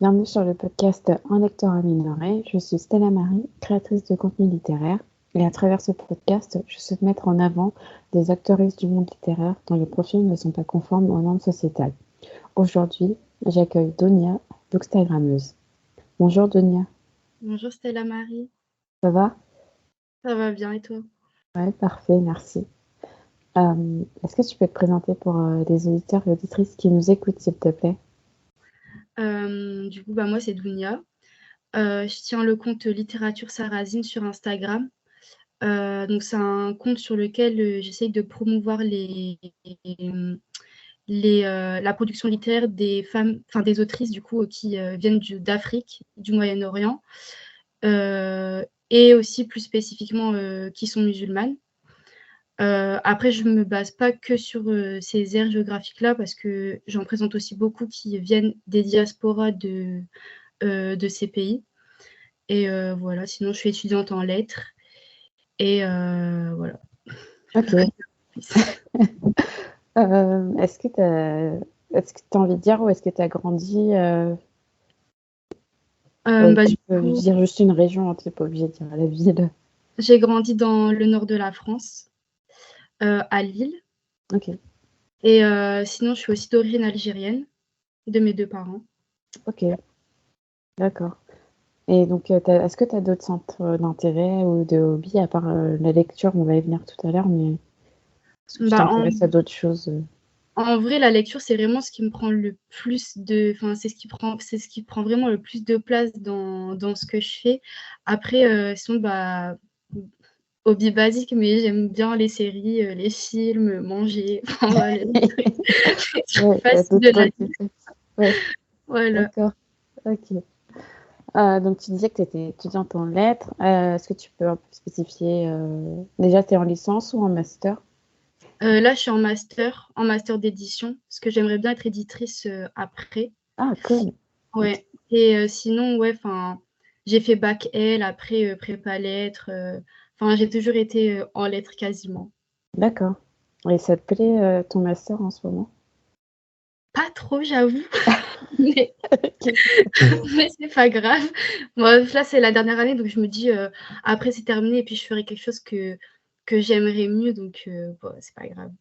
Bienvenue sur le podcast Un lectorat minoré. Je suis Stella Marie, créatrice de contenu littéraire. Et à travers ce podcast, je souhaite mettre en avant des actrices du monde littéraire dont les profils ne sont pas conformes aux normes sociétales. Aujourd'hui, j'accueille Donia, bookstagrammeuse. Bonjour Donia. Bonjour Stella Marie, Ça va? ça va bien et toi? Ouais, parfait, merci. Est-ce que tu peux te présenter pour les auditeurs et auditrices qui nous écoutent, s'il te plaît? Moi c'est Dounia. Je tiens le compte Littérature Sarrazine sur Instagram. Donc c'est un compte sur lequel j'essaye de promouvoir la production littéraire des femmes, enfin des autrices du coup qui viennent d'Afrique, du Moyen-Orient, et aussi plus spécifiquement qui sont musulmanes. Après, je me base pas que sur ces aires géographiques-là parce que j'en présente aussi beaucoup qui viennent des diasporas de ces pays. Et voilà, sinon je suis étudiante en lettres. Et voilà. Ok. Est-ce que tu as envie de dire où est-ce que tu as grandi? Tu peux dire juste une région, tu n'es pas obligé de dire la ville. J'ai grandi dans le nord de la France, à Lille. Ok. Et sinon, je suis aussi d'origine algérienne, de mes deux parents. Ok, d'accord. Et donc, est-ce que tu as d'autres centres d'intérêt ou de hobby à part la lecture? On va y venir tout à l'heure, mais est-ce que tu t'intéresses à d'autres choses? En vrai, la lecture, c'est vraiment ce qui me prend le plus de... Enfin, c'est ce qui prend vraiment le plus de place dans ce que je fais. Après, sinon, hobby basique, mais j'aime bien les séries, les films, manger. Enfin, voilà, les trucs faciles de la vie. Ouais, Voilà. d'accord. Ok. Donc, tu disais que tu étais étudiante en lettres. Est-ce que tu peux un peu spécifier déjà, tu es en licence ou en master? Là, je suis en master d'édition, parce que j'aimerais bien être éditrice après. Ah, cool. Ouais. Et sinon, ouais, enfin, j'ai fait bac L, après prépa lettres. Enfin, j'ai toujours été en lettres quasiment. D'accord. Et ça te plaît ton master en ce moment? Pas trop, j'avoue, mais, Ok. mais c'est pas grave. Bon, là, c'est la dernière année, donc je me dis, après, c'est terminé, et puis je ferai quelque chose que j'aimerais mieux, donc bon, c'est pas grave.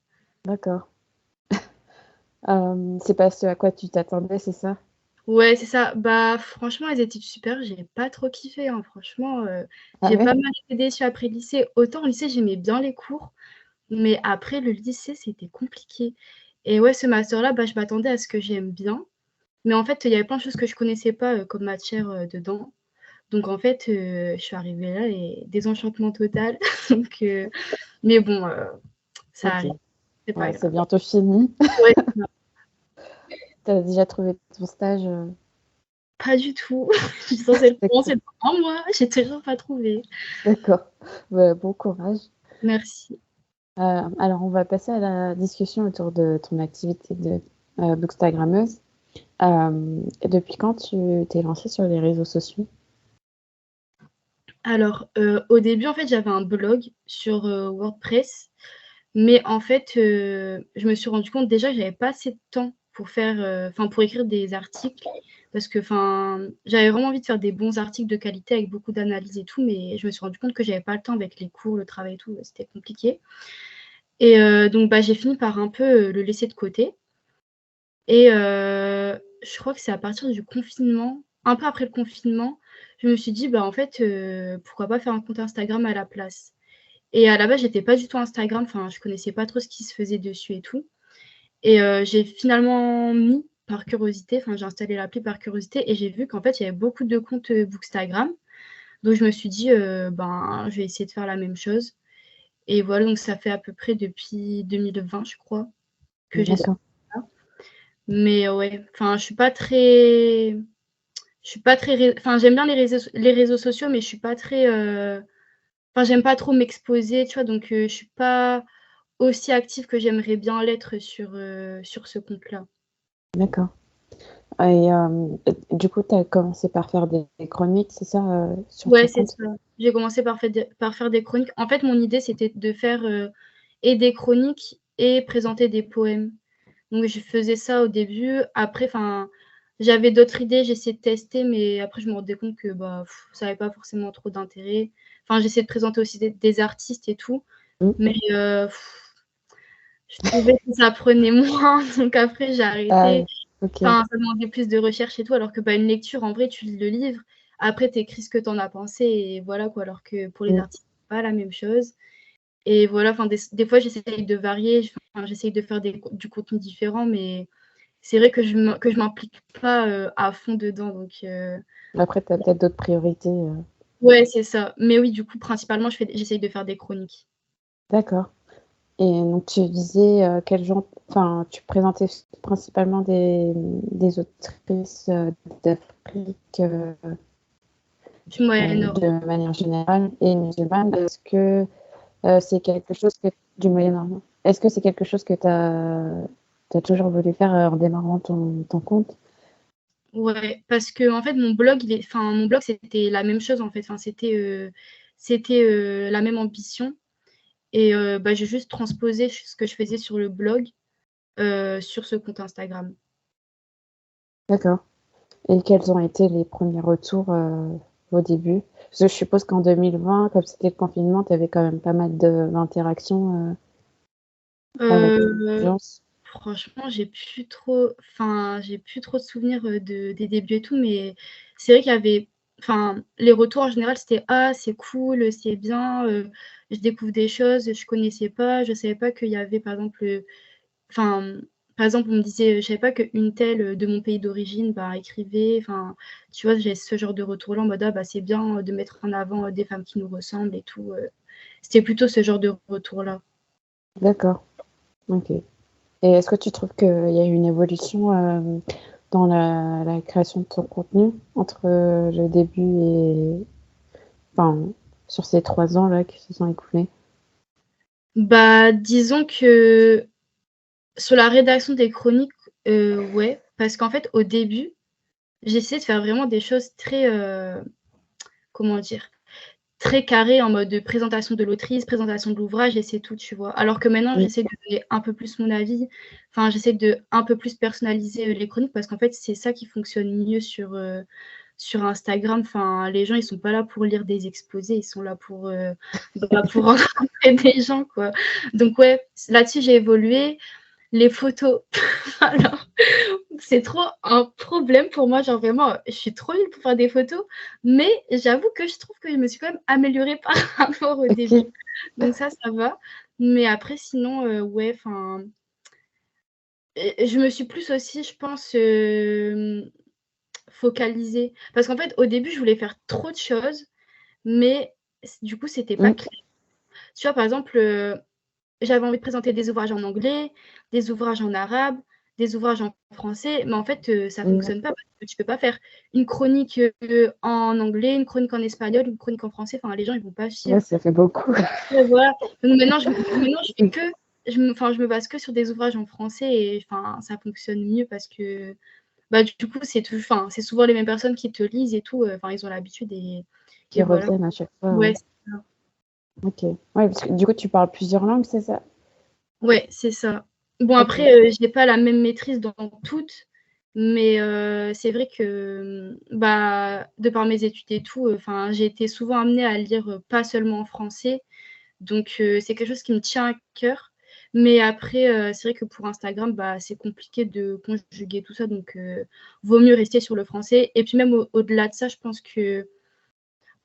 D'accord. C'est pas ce à quoi tu t'attendais, c'est ça? Ouais, c'est ça. Bah, franchement, les études supérieures, j'ai pas trop kiffé, hein. Franchement, Ah j'ai ouais? pas mal été déçue après le lycée. Autant au lycée, j'aimais bien les cours, mais après le lycée, c'était compliqué. Et ouais, ce master-là, bah, je m'attendais à ce que j'aime bien. Mais en fait, il y avait plein de choses que je connaissais pas comme matière dedans. Donc en fait, je suis arrivée là et désenchantement total. Donc, mais bon, ça Ok. arrive, c'est pas Ouais, c'est grave. bientôt fini. Ouais, Tu as déjà trouvé ton stage? pas du tout. Je suis censée le commencer D'accord. dans un mois, j'ai toujours pas trouvé. D'accord. Bah, bon courage. Merci. Alors, on va passer à la discussion autour de ton activité de bookstagrammeuse. Depuis quand tu t'es lancée sur les réseaux sociaux? Alors, au début, en fait, j'avais un blog sur WordPress, mais en fait, je me suis rendu compte déjà que j'avais pas assez de temps pour faire, enfin, pour écrire des articles, parce que, enfin, j'avais vraiment envie de faire des bons articles de qualité avec beaucoup d'analyse et tout, mais je me suis rendu compte que j'avais pas le temps avec les cours, le travail et tout, c'était compliqué. Et donc, bah, j'ai fini par un peu le laisser de côté. Et je crois que c'est à partir du confinement, un peu après le confinement, je me suis dit: «Bah, en fait, pourquoi pas faire un compte Instagram à la place?» Et à la base, j'étais pas du tout Instagram, enfin, je connaissais pas trop ce qui se faisait dessus et tout. Et j'ai finalement mis par curiosité, enfin, j'ai installé l'appli par curiosité et j'ai vu qu'en fait, il y avait beaucoup de comptes, Bookstagram. Donc je me suis dit: «Ben, je vais essayer de faire la même chose». Et voilà, donc ça fait à peu près depuis 2020, je crois, que j'ai D'accord. ça. Mais ouais, enfin, je suis pas très enfin, j'aime bien les réseaux sociaux, mais je suis pas très, enfin, j'aime pas trop m'exposer, tu vois? Donc je suis pas aussi active que j'aimerais bien l'être sur ce compte-là. D'accord. Et du coup, tu as commencé par faire des chroniques, c'est ça, sur ton Ouais, c'est compte? ça. J'ai commencé par faire des chroniques. En fait, mon idée, c'était de faire, et des chroniques et présenter des poèmes. Donc je faisais ça au début. Après, enfin, j'avais d'autres idées, j'essayais de tester, mais après je me rendais compte que ça n'avait pas forcément trop d'intérêt. Enfin, j'essayais de présenter aussi des artistes et tout, Mm. mais je trouvais que ça prenait moins, donc après j'ai Ah, arrêté. ok. Enfin, ça demandait plus de recherche et tout, alors que une lecture, en vrai, tu lis le livre, après tu écris ce que tu en as pensé et voilà quoi. Alors que pour les Mm. artistes, c'est pas la même chose. Et voilà, enfin des fois j'essaye de varier, j'essaye de faire du contenu différent, mais c'est vrai que je m'implique pas à fond dedans. Donc Après, tu as peut-être d'autres priorités. ouais, c'est ça. Mais oui, du coup, principalement, j'essaye de faire des chroniques. D'accord. Et donc, tu disais quel genre, enfin, tu présentais principalement des autrices d'Afrique Du Moyen-Orient. de manière générale et musulmane. Est-ce que c'est quelque chose que du Moyen-Orient? Est-ce que c'est quelque chose que tu as toujours voulu faire en démarrant ton compte? Ouais, parce que en fait, mon blog, c'était la même chose en fait. Enfin, c'était la même ambition. Et j'ai juste transposé ce que je faisais sur le blog sur ce compte Instagram. D'accord. Et quels ont été les premiers retours au début? Parce que je suppose qu'en 2020, comme c'était le confinement, tu avais quand même pas mal d'interactions avec ton Euh, audience. Franchement, j'ai plus trop de souvenirs des débuts et tout, mais c'est vrai qu'il y avait, les retours en général, c'était ah, c'est cool, c'est bien, je découvre des choses, je connaissais pas, je savais pas qu'il y avait, par exemple, enfin, par exemple, on me disait, je savais pas qu'une telle de mon pays d'origine, écrivait, tu vois, j'ai ce genre de retour-là en mode ah, c'est bien de mettre en avant des femmes qui nous ressemblent et tout. C'était plutôt ce genre de retour-là. D'accord. Ok. Et est-ce que tu trouves qu'il y a eu une évolution dans la création de ton contenu entre le début et enfin sur ces 3 ans là qui se sont écoulés? Disons que sur la rédaction des chroniques, ouais, parce qu'en fait, au début, j'essayais de faire vraiment des choses très, comment dire? Très carrées en mode de présentation de l'autrice, présentation de l'ouvrage et c'est tout, tu vois? Alors que maintenant, Mm. j'essaie de donner un peu plus mon avis, j'essaie de un peu plus personnaliser, les chroniques parce qu'en fait, c'est ça qui fonctionne mieux sur Instagram. Les gens, ils sont pas là pour lire des exposés, ils sont là pour rencontrer des gens, quoi. Donc ouais, là-dessus, j'ai évolué. Les photos, alors, c'est trop un problème pour moi. Genre vraiment, je suis trop nulle pour faire des photos, mais j'avoue que je trouve que je me suis quand même améliorée par rapport au début. Ok. Donc ça va. Mais après, sinon, ouais, je me suis plus aussi, je pense, focalisée. Parce qu'en fait, au début, je voulais faire trop de choses, mais du coup, c'était pas Mm. clair. Tu vois, par exemple, j'avais envie de présenter des ouvrages en anglais, des ouvrages en arabe, des ouvrages en français, mais en fait, ça Mm. fonctionne pas parce que tu peux pas faire une chronique, en anglais, une chronique en espagnol, une chronique en français. Les gens, ils vont pas Ouais, suivre. ça fait beaucoup. Ouais, voilà. Donc maintenant, je me base que sur des ouvrages en français et ça fonctionne mieux parce que, du coup, c'est souvent les mêmes personnes qui te lisent et tout, ils ont l'habitude Qui et voilà. reviennent à chaque fois. Ouais, Ouais. c'est ça. Ok. Ouais, parce que du coup, tu parles plusieurs langues, c'est ça? Ouais, c'est ça. Bon Ok. après, j'ai pas la même maîtrise dans toutes, mais c'est vrai que, de par mes études et tout, j'ai été souvent amenée à lire, pas seulement en français, donc c'est quelque chose qui me tient à cœur. Mais après, c'est vrai que pour Instagram, c'est compliqué de conjuguer tout ça, donc vaut mieux rester sur le français et puis même au-delà de ça, je pense qu'il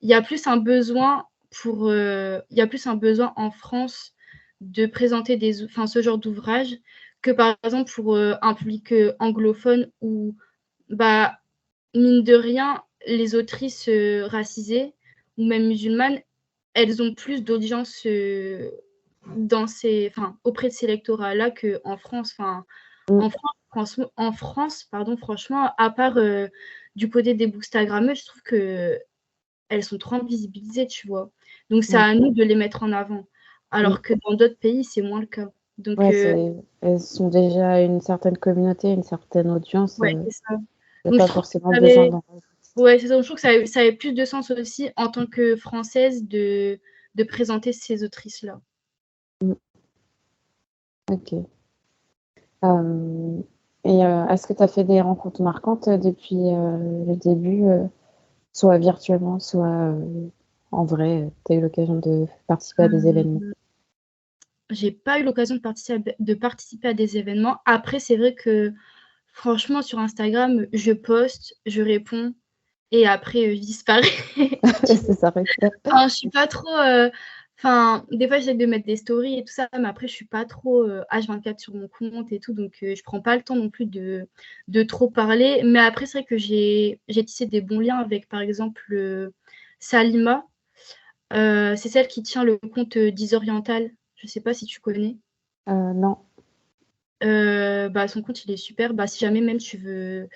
y a plus un besoin il y a plus un besoin en France de présenter ce genre d'ouvrage que par exemple pour un public anglophone où, bah, mine de rien, les autrices racisées ou même musulmanes, elles ont plus d'audience auprès de ces lectorats-là qu'en France. Mm. En France, pardon, franchement, à part du côté des bookstagrammeuses, je trouve que elles sont trop invisibilisées, tu vois? Donc c'est Ouais. à nous de les mettre en avant. Mm. Alors que dans d'autres pays, c'est moins le cas. Donc Ouais, elles sont déjà une certaine communauté, une certaine audience. ouais, c'est ça. Il n'y a Donc je pas trouve que forcément besoin d'en rajouter. ouais, c'est ça. Je trouve que ça avait plus de sens aussi en tant que Française de présenter ces autrices-là. Mm. Ok. Euh, Et est-ce que tu as fait des rencontres marquantes depuis le début, soit virtuellement, soit en vrai, tu as eu l'occasion de participer à des événements? J'ai pas eu l'occasion de participer à des événements. Après, c'est vrai que franchement, sur Instagram, je poste, je réponds et après, je disparais. Ça s'arrête là. Enfin, je suis pas trop, enfin, des fois, j'essaie de mettre des stories et tout ça, mais après, je suis pas trop, H24 sur mon compte et tout, donc je prends pas le temps non plus de trop parler. Mais après, c'est vrai que j'ai tissé des bons liens avec, par exemple, Salima. C'est celle qui tient le compte, 10 Oriental. Je sais pas si tu connais? Non. Bah, son compte, il est super. Bah, si jamais même tu veux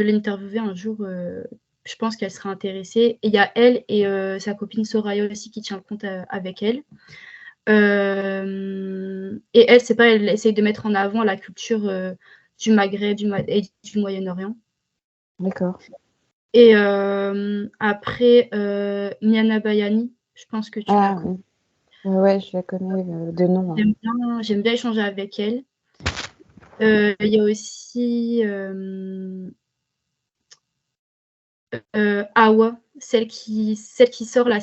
l'interviewer un jour, je pense qu'elle sera intéressée. Et il y a elle et sa copine Soraya aussi qui tient le compte, avec elle. Et elle, c'est pas elle essaye de mettre en avant la culture, du Maghreb, et du Moyen-Orient. D'accord. Et après, Miana Bayani, je pense que tu la Ah connais. oui. Ouais, je la connais, de nom, hein. J'aime bien échanger avec elle. Il y a aussi, Awa, celle qui sort la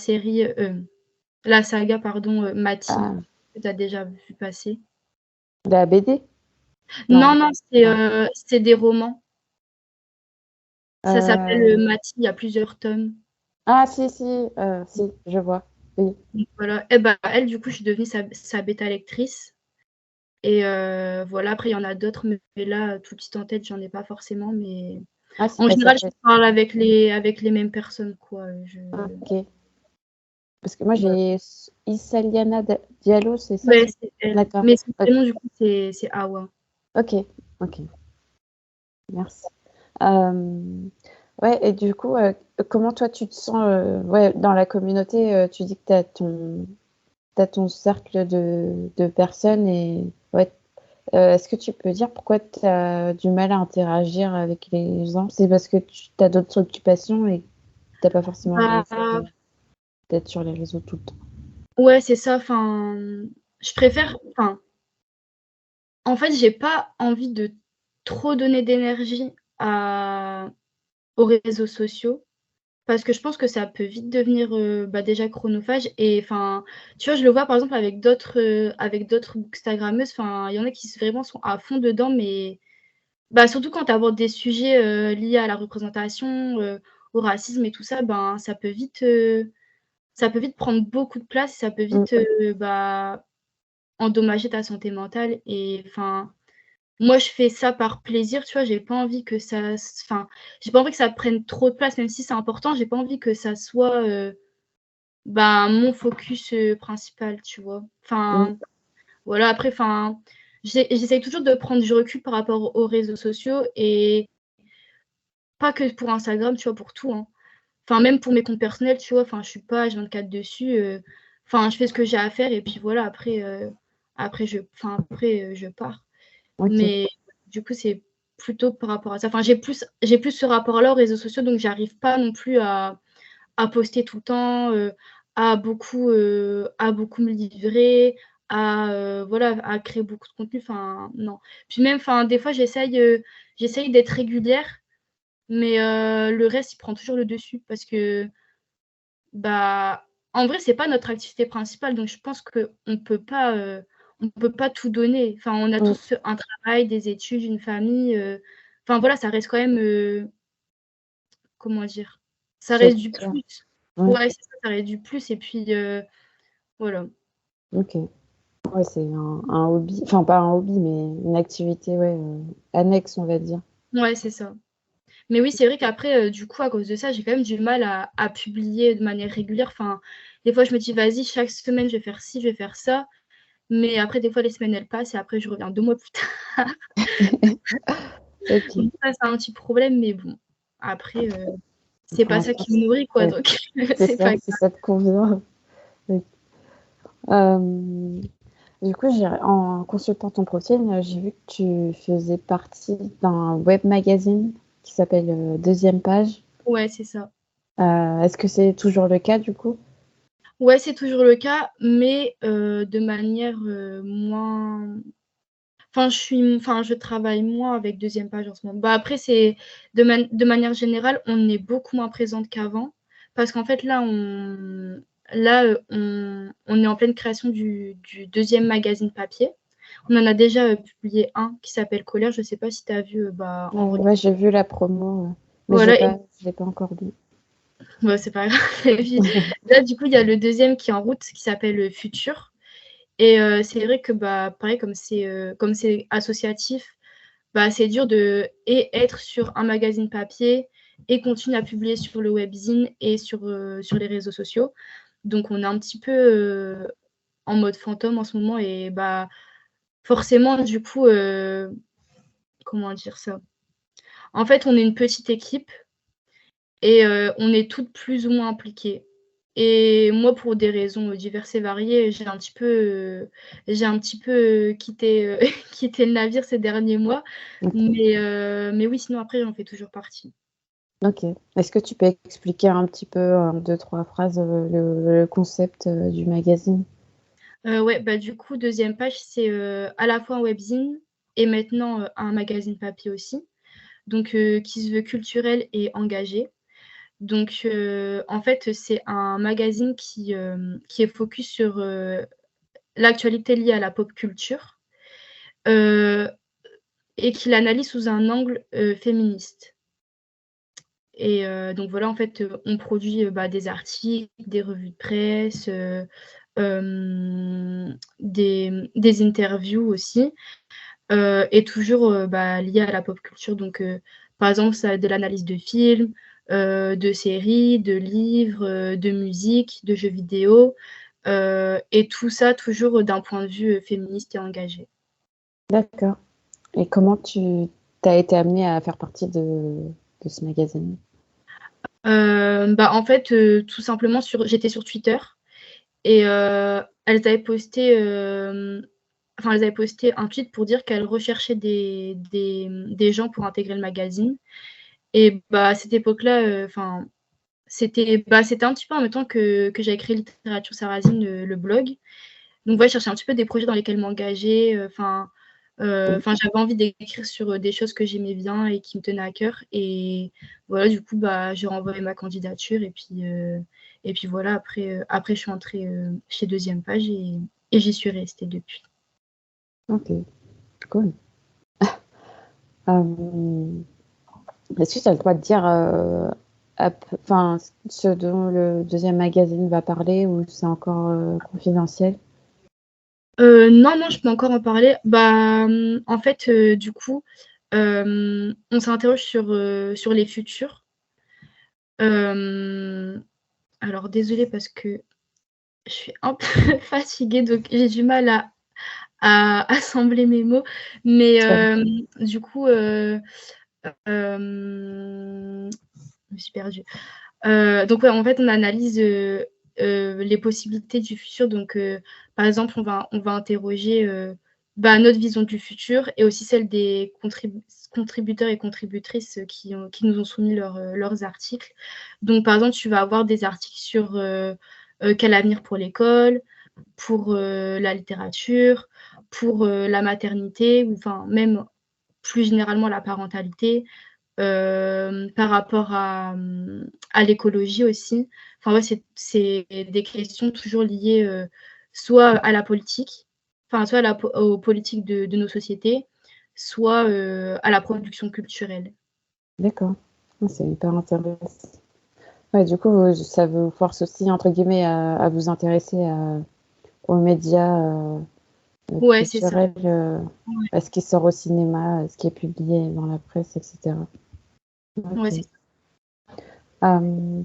saga pardon, Mati, Ah, que tu as déjà vu passer. la BD? Non, Non, non, non. c'est des romans. Ça s'appelle, Heu, Mati, il y a plusieurs tomes. ah si, je vois. Oui. Donc voilà, et bah, elle, du coup, je suis devenue sa bêta lectrice et voilà, après il y en a d'autres, mais là, tout de suite en tête, j'en ai pas forcément, mais Ah, en ça général, je s'appelle parle avec les mêmes personnes, quoi, OK. Parce que moi, voilà. j'ai Issa Liana Diallo, c'est ça Ouais, son c'est elle, d'accord. mais son OK, prénom, du coup, c'est Awa. OK, OK, merci. Hem, ouais et du coup, comment toi tu te sens, ouais, dans la communauté, tu dis que tu as ton cercle de personnes et ouais, est-ce que tu peux dire pourquoi tu as du mal à interagir avec les gens? C'est parce que tu as d'autres occupations et tu as pas forcément envie Bah, d'être sur les réseaux tout le temps? ouais, c'est ça, enfin, je préfère enfin, en fait, j'ai pas envie de trop donner d'énergie à aux réseaux sociaux parce que je pense que ça peut vite devenir, bah, déjà chronophage et enfin, tu vois, je le vois par exemple avec d'autres bookstagrammeuses, enfin, il y en a qui vraiment sont à fond dedans, mais bah, surtout quand tu abordes des sujets, liés à la représentation, au racisme et tout ça, ben, ça peut vite prendre beaucoup de place, ça peut Mmh, vite, bah, endommager ta santé mentale et enfin, moi, je fais ça par plaisir, tu vois? J'ai pas envie que ça prenne trop de place, même si c'est important, j'ai pas envie que ça soit, bah, mon focus, principal, tu vois? mmh, Enfin, voilà, après, enfin, j'essaye toujours de prendre du recul par rapport aux réseaux sociaux et pas que pour Instagram, tu vois? Pour tout, hein. Enfin, même pour mes comptes personnels, tu vois? Enfin, je suis pas H24 dessus, enfin, je fais ce que j'ai à faire et puis voilà, après, je pars. OK. Mais du coup, c'est plutôt par rapport à ça. Enfin, j'ai plus ce rapport-là aux réseaux sociaux, donc j'arrive pas non plus à poster tout le temps, à beaucoup me livrer, voilà, à créer beaucoup de contenu, enfin, non. Puis même, enfin, des fois, j'essaye d'être régulière, mais le reste, il prend toujours le dessus parce que, bah, en vrai, c'est pas notre activité principale, donc je pense qu'on peut pas tout donner. Enfin, on a Mmh, tous un travail, des études, une famille, enfin voilà, ça reste quand même, comment dire? Ça c'est reste du sûr. plus. Ouais, Ouais, c'est ça, ça reste du plus et puis, voilà. OK. Ouais, c'est un hobby, enfin pas un hobby, mais une activité, ouais, annexe, on va dire. Ouais, c'est ça. Mais oui, c'est vrai qu'après, du coup, à cause de ça, j'ai quand même du mal à publier de manière régulière. Enfin, des fois, je me dis: «Vas-y, chaque semaine, je vais faire ci, je vais faire ça». Mais après, des fois, les semaines, elles passent et après, je reviens 2 mois plus tard. OK. Donc ça, c'est un petit problème, mais bon, après, c'est Pour pas ça l'instant, qui me nourrit, quoi, ouais, donc c'est c'est ça, pas si grave. ça te convient. Oui. Hem, du coup, en consultant ton profil, j'ai vu que tu faisais partie d'un web magazine qui s'appelle, 2e page. Ouais, c'est ça. Est-ce que c'est toujours le cas, du coup? Ouais, c'est toujours le cas, mais de manière, moins je travaille moins avec Deuxième Page en ce moment. Bah, après, c'est de manière générale, on est beaucoup moins présente qu'avant. Parce qu'en fait, là, on est en pleine création du deuxième magazine papier. On en a déjà publié un qui s'appelle Colère. Je ne sais pas si tu as vu en relief. Ouais, j'ai vu la promo, mais Voilà, je l'ai pas encore lu. ouais, c'est pas grave. Et puis, là, du coup, il y a le deuxième qui est en route qui s'appelle Futur. Et c'est vrai que, bah, pareil, comme c'est associatif, bah, c'est dur de être sur un magazine papier et continuer à publier sur le webzine et sur les réseaux sociaux. Donc, on est un petit peu en mode fantôme en ce moment et bah, forcément, du coup, comment dire ça? En fait, on est une petite équipe et on est toutes plus ou moins impliquées. Et moi, pour des raisons diverses et variées, j'ai un petit peu quitté, quitté le navire ces derniers mois. Ok. Mais oui, sinon après, j'en fais toujours partie. Ok. Est-ce que tu peux expliquer un petit peu, en deux, trois phrases, le concept du magazine? Ouais, bah, du coup, Deuxième Page, c'est à la fois un webzine et maintenant un magazine papier aussi, donc qui se veut culturel et engagé. Donc, en fait, c'est un magazine qui est focus sur l'actualité liée à la pop culture euh, et qui l'analyse sous un angle féministe. Et donc voilà, en fait, on produit bah, des articles, des revues de presse, des interviews aussi, et toujours bah, liées à la pop culture. Donc, par exemple, ça de l'analyse de films, de séries, de livres, de musique, de jeux vidéo, et tout ça toujours d'un point de vue féministe et engagé. D'accord. Et comment tu as été amenée à faire partie de ce magazine? Bah, en fait, tout simplement, j'étais sur Twitter et elles avaient posté un tweet pour dire qu'elles recherchaient des gens pour intégrer le magazine. Et bah, à cette époque-là, c'était un petit peu en même temps que j'ai créé Littérature Sarrazine, le blog. Donc, ouais, je cherchais un petit peu des projets dans lesquels m'engager. J'avais envie d'écrire sur des choses que j'aimais bien et qui me tenaient à cœur. Et voilà, du coup, bah, j'ai renvoyé ma candidature. Et puis voilà, après je suis entrée chez Deuxième Page et j'y suis restée depuis. Ok, cool. Est-ce que tu as le droit de dire ce dont le deuxième magazine va parler ou c'est encore confidentiel? Non, non, je peux encore en parler. Bah, en fait, du coup, on s'interroge sur les futurs. Alors désolée parce que je suis un peu fatiguée, donc j'ai du mal à assembler mes mots. Mais du coup, je me suis perdue. Donc ouais, en fait, on analyse les possibilités du futur. Donc, par exemple, on va interroger bah, notre vision du futur et aussi celle des contributeurs et contributrices qui nous ont soumis leurs articles. Donc, par exemple, tu vas avoir des articles sur quel avenir pour l'école, pour la littérature, pour la maternité, ou enfin même plus généralement la parentalité, par rapport à l'écologie aussi. Enfin, ouais, c'est des questions toujours liées soit à la politique, enfin, soit aux politiques de nos sociétés, soit à la production culturelle. D'accord. Ah, c'est hyper intéressant. Ouais, du coup, ça vous force aussi, entre guillemets, à vous intéresser aux médias Ouais, c'est ça. culturels, Ouais, à ce qui sort au cinéma, à ce qui est publié dans la presse, etc. ouais, Ok. c'est ça. Euh,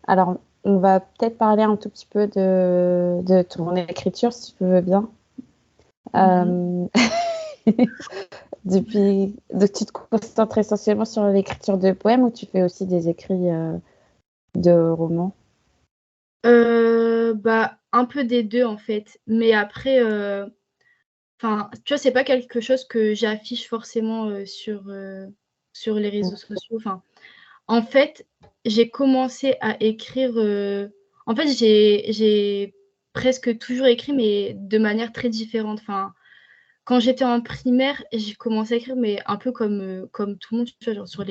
alors, on va peut-être parler un tout petit peu de ton écriture, si tu veux bien. Mhm. Euh, donc tu te concentres essentiellement sur l'écriture de poèmes ou tu fais aussi des écrits de romans? Bah, un peu des deux en fait. Mais après, enfin, tu vois, c'est pas quelque chose que j'affiche forcément sur les réseaux sociaux. Enfin, en fait, j'ai commencé à écrire. En fait, j'ai presque toujours écrit, mais de manière très différente. Enfin, quand j'étais en primaire, j'ai commencé à écrire, mais un peu comme tout le monde, tu vois, genre sur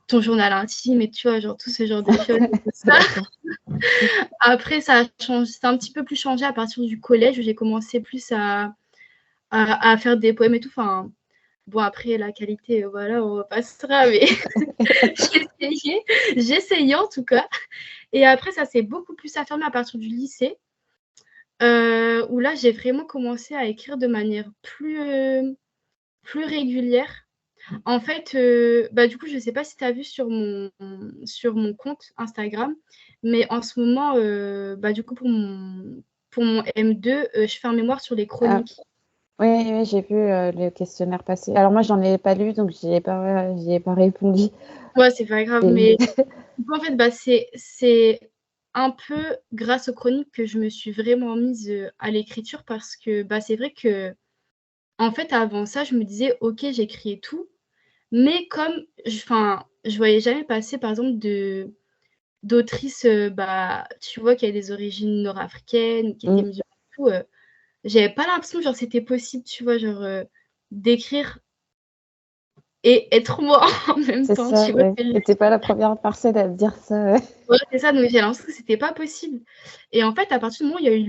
ton journal intime et tu vois, genre tout ce genre de choses. Après, ça a changé, c'est un petit peu plus changé à partir du collège où j'ai commencé plus à faire des poèmes et tout. Enfin, bon, après, la qualité, voilà, on passera, mais j'ai essayé en tout cas. Et après, ça s'est beaucoup plus affirmé à partir du lycée, où là, j'ai vraiment commencé à écrire de manière plus régulière. En fait, du coup, je ne sais pas si tu as vu sur mon compte Instagram, mais en ce moment, du coup, pour mon M2, je fais un mémoire sur les Ah, chroniques. oui, j'ai vu le questionnaire passer. Alors moi, j'en ai pas lu, donc j'y ai pas répondu. Ouais, c'est pas grave, Et- mais en fait, c'est un peu grâce aux chroniques que je me suis vraiment mise à l'écriture parce que c'est vrai que, en fait, avant ça, je me disais, ok, j'écris et tout, mais comme, je voyais jamais passer, par exemple, d'autrices, tu vois, qui a des origines nord-africaines, qui étaient Mm. musulmanes et tout, j'avais pas l'impression, genre, c'était possible, tu vois, genre, d'écrire et être moi en même C'est temps, ça, tu vois ouais. ce que je veux Et t'es pas la première personne à me dire ça. Ouais. Ouais, c'est ça, donc j'ai l'impression que c'était pas possible. Et en fait, à partir du moment où il y a eu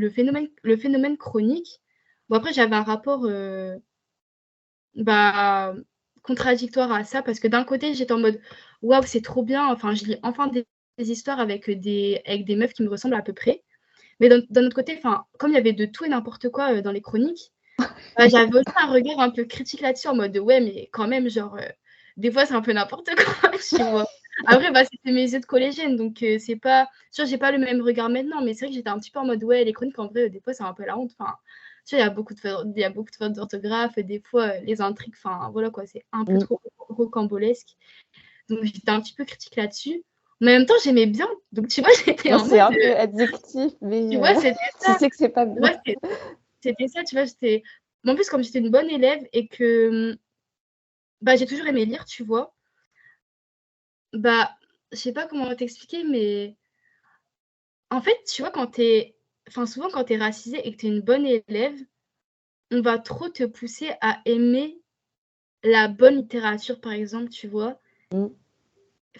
le phénomène chronique, bon après j'avais un rapport bah, contradictoire à ça, parce que d'un côté j'étais en mode waouh, c'est trop bien, enfin je lis enfin des histoires avec des meufs qui me ressemblent à peu près. Mais d'un autre côté, comme il y avait de tout et n'importe quoi dans les chroniques, j'avais aussi un regard un peu critique là-dessus, en mode ouais, mais quand même, genre, des fois c'est un peu n'importe quoi, tu vois. Après, c'était mes yeux de collégienne, donc c'est pas. Tu vois, j'ai pas le même regard maintenant, mais c'est vrai que j'étais un petit peu en mode ouais, les chroniques, en vrai, des fois c'est un peu la honte. Enfin, tu vois, il y a beaucoup de fautes d'orthographe, et des fois les intrigues, voilà quoi, c'est un peu Mm. trop rocambolesque. Donc j'étais un petit peu critique là-dessus. Mais en même temps, j'aimais bien, donc tu vois, j'étais Bon, en c'est mode. un peu addictif, Tu mais vois, c'était tu ça. sais que c'est pas Tu vois, bien. c'était ça, tu vois, j'étais. Mais en plus, comme j'étais une bonne élève et que j'ai toujours aimé lire, tu vois. Je sais pas comment t'expliquer, mais en fait, tu vois, souvent quand t'es racisé et que t'es une bonne élève, on va trop te pousser à aimer la bonne littérature, par exemple, tu vois. Mm.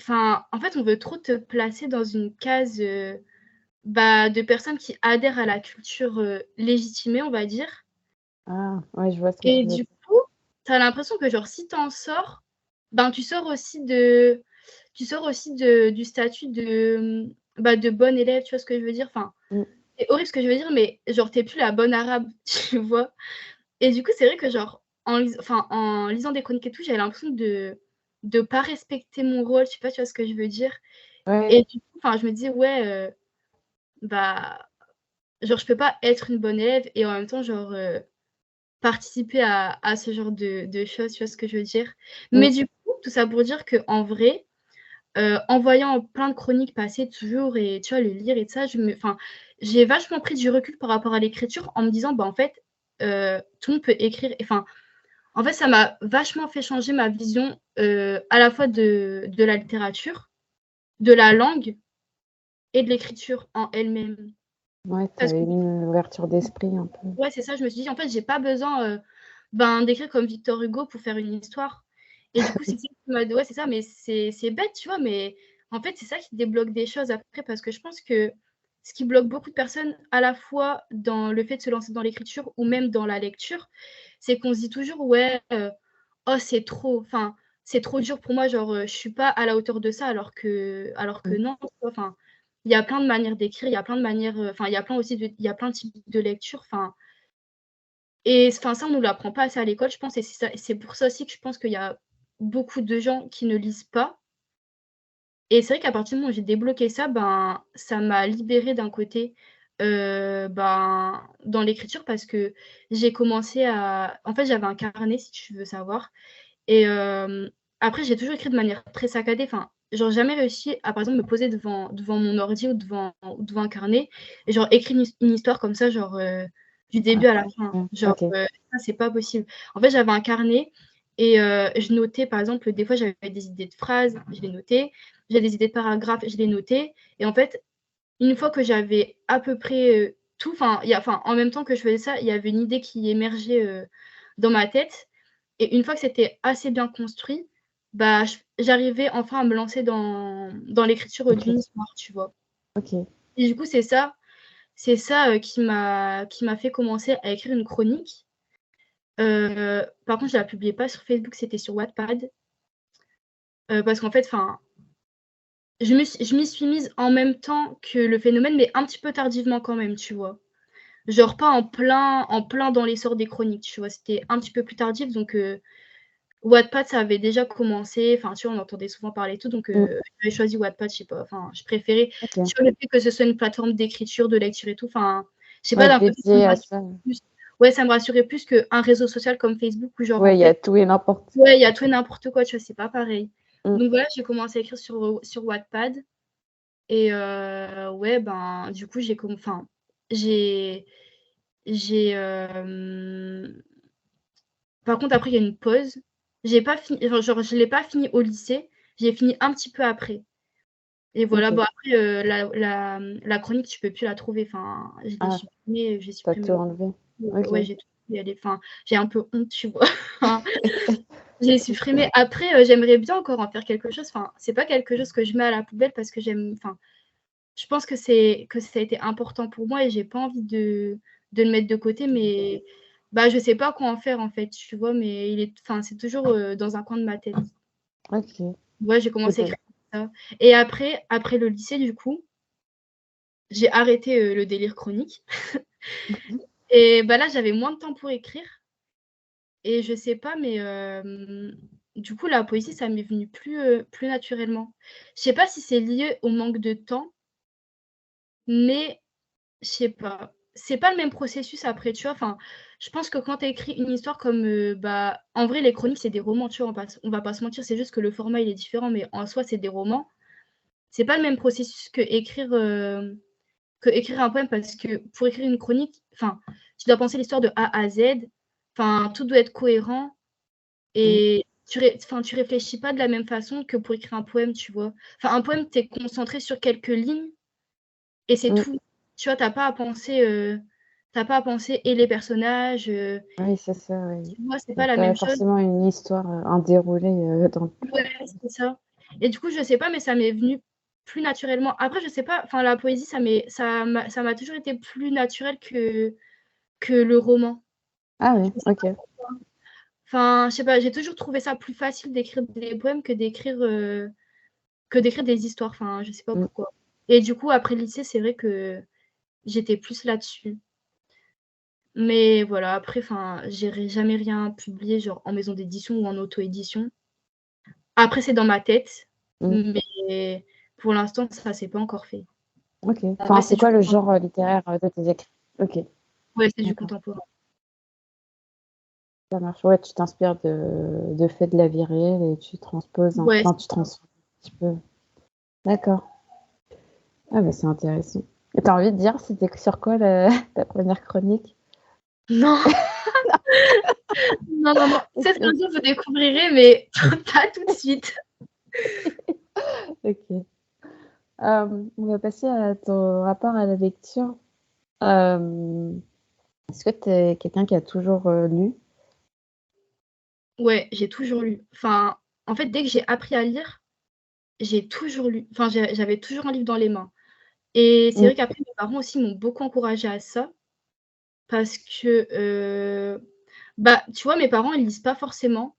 En fait, on veut trop te placer dans une case de personnes qui adhèrent à la culture légitimée, on va dire. Ah, ouais, je vois ce que Et tu veux du dire. coup, t'as l'impression que, genre, si t'en sors, tu sors aussi du statut de bonne élève, tu vois ce que je veux dire? Mm. C'est horrible ce que je veux dire, mais genre, t'es plus la bonne arabe, tu vois? Et du coup, c'est vrai que, genre, en lisant des chroniques et tout, j'avais l'impression de pas respecter mon rôle, je sais pas, tu vois ce que je veux dire? Ouais, Et du coup, je me dis: «Ouais, bah, genre, je peux pas être une bonne élève et en même temps, genre, participer à ce genre de choses», tu vois ce que je veux dire? mm. Mais du coup, tout ça pour dire qu'en vrai, en voyant plein de chroniques passer toujours et tu vois, le lire et tout ça, j'ai vachement pris du recul par rapport à l'écriture en me disant: «Bah, en fait, tout le monde peut écrire» et en fait, ça m'a vachement fait changer ma vision, à la fois de la littérature, de la langue et de l'écriture en elle-même. Ouais, Parce t'as eu que une ouverture d'esprit un peu. ouais, c'est ça, je me suis dit: «En fait, j'ai pas besoin, d'écrire comme Victor Hugo pour faire une histoire» et du coup, c'est ça qui m'a ouais, c'est ça, mais c'est bête, tu vois? Mais en fait, c'est ça qui débloque des choses après parce que je pense que ce qui bloque beaucoup de personnes, à la fois dans le fait de se lancer dans l'écriture ou même dans la lecture, c'est qu'on se dit toujours: «Ouais, oh, c'est trop dur pour moi, genre, je suis pas à la hauteur de ça», alors que Mm. non, tu vois? Il y a plein de manières d'écrire, il y a plein de manières, il y a plein de types de lecture, et ça, on nous l'apprend pas assez à l'école, je pense, et c'est pour ça aussi que je pense qu'il y a beaucoup de gens qui ne lisent pas. Et c'est vrai qu'à partir du moment où j'ai débloqué ça, ça m'a libérée d'un côté, dans l'écriture parce que j'ai commencé à en fait, j'avais un carnet, si tu veux savoir, et après j'ai toujours écrit de manière très saccadée, genre jamais réussi à, par exemple, me poser devant mon ordi ou devant un carnet et genre écrire une histoire comme ça, genre, du Ah, début à la fin. ouais, Genre, ok. ça c'est pas possible. En fait, j'avais un carnet et je notais, par exemple, des fois j'avais des idées de phrases, je les notais, j'avais des idées de paragraphes, je les notais, et en fait, une fois que j'avais à peu près, tout, en même temps que je faisais ça, il y avait une idée qui émergeait, dans ma tête. Et une fois que c'était assez bien construit, bah, j'arrivais enfin à me lancer dans l'écriture d'une histoire, tu vois. Ok. Et du coup, c'est ça qui m'a fait commencer à écrire une chronique. Par contre, je la publiais pas sur Facebook, c'était sur Wattpad. Parce qu'en fait, je m'y suis mise en même temps que le phénomène, mais un petit peu tardivement quand même, tu vois. Genre pas en plein dans l'essor des chroniques, tu vois. C'était un petit peu plus tardif, donc Wattpad, ça avait déjà commencé. Enfin, tu vois, on entendait souvent parler et tout, donc j'avais choisi Wattpad, je sais pas. Enfin, je préférais, Ok. sur le fait que ce soit une plateforme d'écriture, de lecture et tout. Enfin, je sais pas, Ouais, d'un côté, ça me dédié à rassurait ça. plus. Ouais, ça me rassurait plus qu'un réseau social comme Facebook où genre, en Ouais, il y a fait, tout et n'importe. ouais, il y a tout et n'importe quoi, tu vois, c'est pas pareil. Mm. Donc voilà, j'ai commencé à écrire sur Wattpad et ouais, ben, du coup, j'ai j'ai, par contre, après, il y a une pause. J'ai pas fini, enfin, genre, je l'ai pas fini au lycée, j'ai fini un petit peu après. Et voilà, Ok. bon, après, la chronique, tu peux plus la trouver. Enfin, je l'ai Ah, supprimée, j'ai t'as supprimé tout le enlevé. ouais, Ok. j'ai tout supprimé, enfin, j'ai un peu honte, tu vois? Enfin, j'ai supprimé. Après, j'aimerais bien encore en faire quelque chose. Enfin, c'est pas quelque chose que je mets à la poubelle parce que enfin, je pense que ça a été important pour moi et j'ai pas envie de le mettre de côté, mais bah, je sais pas quoi en faire, en fait, tu vois? Mais enfin, c'est toujours, dans un coin de ma tête. Ok. Ouais, j'ai Et commencé à écrire ça et après le lycée, du coup, j'ai arrêté, le délire chronique et bah, là, j'avais moins de temps pour écrire et je sais pas, mais du coup, la poésie, ça m'est venu plus naturellement. Je sais pas si c'est lié au manque de temps, mais je sais pas. C'est pas le même processus après, tu vois? Enfin, je pense que quand tu écris une histoire comme, bah, en vrai, les chroniques, c'est des romans, tu vois? On va pas se mentir, c'est juste que le format, il est différent, mais en soi, c'est des romans. C'est pas le même processus que écrire un poème parce que pour écrire une chronique, enfin, tu dois penser l'histoire de A à Z, enfin, tout doit être cohérent Mm. et tu réfléchis pas de la même façon que pour écrire un poème, tu vois? Enfin, un poème, tu es concentré sur quelques lignes et c'est Mm. tout. Tu vois, tu pas à penser et les personnages, Oui, c'est ça, oui. tu vois, c'est Il y a pas la pas même chose. forcément une histoire, un déroulé, dans le Ouais, c'est ça et du coup, je sais pas, mais ça m'est venu plus naturellement. Après, je sais pas, enfin, la poésie, ça m'a toujours été plus naturel que le roman. Ah Je oui, sais pas OK. pourquoi. Enfin, je sais pas, j'ai toujours trouvé ça plus facile d'écrire des poèmes que d'écrire des histoires. Enfin, je sais pas Mmh. pourquoi et du coup, après le lycée, c'est vrai que j'étais plus là-dessus. Mais voilà, après, enfin, j'ai jamais rien publié, genre en maison d'édition ou en auto-édition. Après, c'est dans ma tête, Mmh. mais pour l'instant, ça s'est pas encore fait. OK. En vrai, Enfin, c'est c'est du quoi le contemporain. genre, littéraire, de tes écrits? OK, Ouais, c'est du d'accord, contemporain. ça marche. Ouais, tu t'inspires de faits de la vie réelle et tu transposes Ouais, enfin, c'est tu ça. transformes un petit peu. D'accord. Ah bah, c'est intéressant et tu as envie de dire c'était sur quoi le ta première chronique? Non, non, non, non. Peut-être qu'un OK, jour vous découvrirez, mais pas tout de suite. OK. On va passer à ton rapport à la lecture. Hem, est-ce que tu es quelqu'un qui a toujours, lu? Ouais, j'ai toujours lu. Enfin, en fait, dès que j'ai appris à lire, j'ai toujours lu. Enfin, j'avais toujours un livre dans les mains et c'est Mmh. vrai qu'après mes parents aussi m'ont beaucoup encouragée à ça parce que, bah, tu vois, mes parents, ils lisent pas forcément.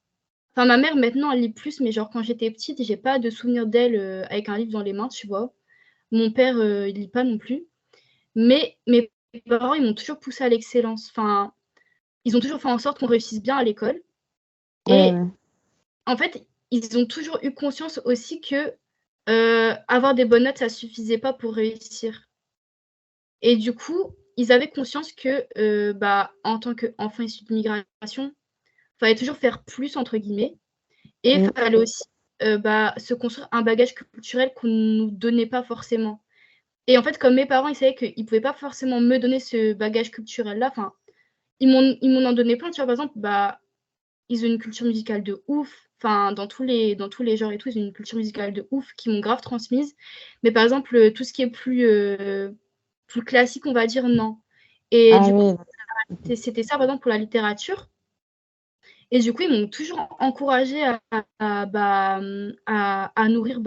Enfin, ma mère, maintenant, elle lit plus, mais genre quand j'étais petite, j'ai pas de souvenir d'elle, avec un livre dans les mains, tu vois? Mon père, il lit pas non plus, mais mes parents, ils m'ont toujours poussée à l'excellence. Enfin, ils ont toujours fait en sorte qu'on réussisse bien à l'école Ouais, et ouais. en fait, ils ont toujours eu conscience aussi que, avoir des bonnes notes, ça suffisait pas pour réussir et du coup, ils avaient conscience que, bah, en tant qu'enfant issu de l'immigration, fallait toujours «faire plus» entre guillemets et il Mmh. fallait aussi, bah, se construire un bagage culturel qu'on nous donnait pas forcément et en fait, comme mes parents, ils savaient qu'ils pouvaient pas forcément me donner ce bagage culturel-là, enfin, ils m'en ont donné plein, tu vois? Par exemple, bah, ils ont une culture musicale de ouf, enfin, dans tous les genres et tout, ils ont une culture musicale de ouf qui m'ont grave transmise. Mais par exemple, tout ce qui est plus classique, on va dire, non. Et Ah du coup, oui, mmh. c'était ça, par exemple, pour la littérature. Et du coup, ils m'ont toujours encouragée à nourrir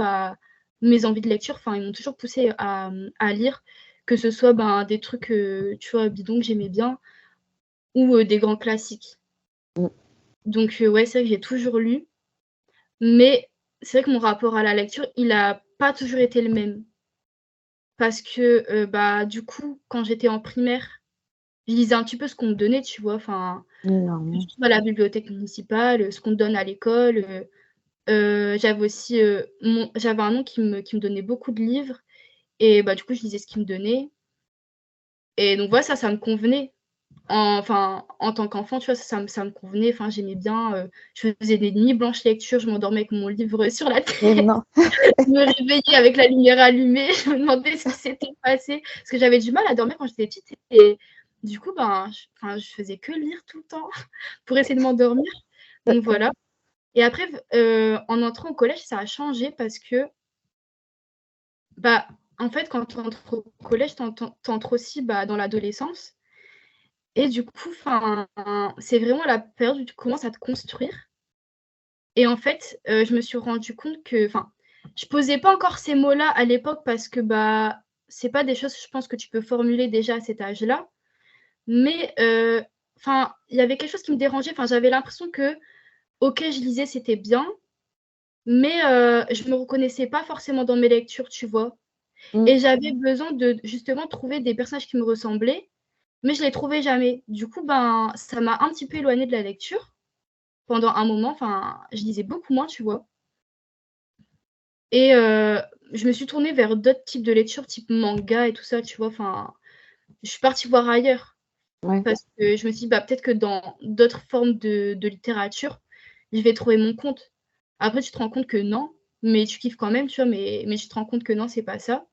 mes envies de lecture. Enfin, ils m'ont toujours poussée à lire, que ce soit des trucs, tu vois, bidons que j'aimais bien, ou des grands classiques. Mm. Donc, ouais, c'est vrai que j'ai toujours lu, mais c'est vrai que mon rapport à la lecture, il n'a pas toujours été le même. Parce que, du coup, quand j'étais en primaire, je lisais un petit peu ce qu'on me donnait, tu vois, enfin, que Énorme. ce soit à la bibliothèque municipale, ce qu'on te donne à l'école. J'avais aussi, j'avais un oncle qui me donnait beaucoup de livres et du coup, je lisais ce qu'il me donnait et donc voilà, ça me convenait. En tant qu'enfant, tu vois, ça me convenait, enfin, j'aimais bien, je faisais des nuits blanches lecture, je m'endormais avec mon livre sur la Et tête, non. je me réveillais avec la lumière allumée, je me demandais ce qui s'était passé parce que j'avais du mal à dormir quand j'étais petite et du coup, je faisais que lire tout le temps pour essayer de m'endormir, donc voilà. Et après, en entrant au collège, ça a changé parce que, en fait, quand tu entres au collège, tu entres aussi, dans l'adolescence et du coup, c'est vraiment la période où tu commences à te construire et en fait, je me suis rendu compte que je posais pas encore ces mots-là à l'époque parce que, c'est pas des choses, je pense, que tu peux formuler déjà à cet âge-là, mais il y avait quelque chose qui me dérangeait. Enfin, j'avais l'impression que, OK, je lisais, c'était bien, mais je me reconnaissais pas forcément dans mes lectures, tu vois? Mm. Et j'avais besoin de justement trouver des personnages qui me ressemblaient, mais je les trouvais jamais. Du coup, ça m'a un petit peu éloignée de la lecture pendant un moment. Enfin, je lisais beaucoup moins, tu vois? Et je me suis tournée vers d'autres types de lectures, type manga et tout ça, tu vois? Enfin, je suis partie voir ailleurs Ouais. parce que je me suis dit: «Peut-être que dans d'autres formes de littérature, je vais trouver mon compte». Après, tu te rends compte que non, mais tu kiffes quand même, tu vois? Mais tu te rends compte que non, c'est pas ça.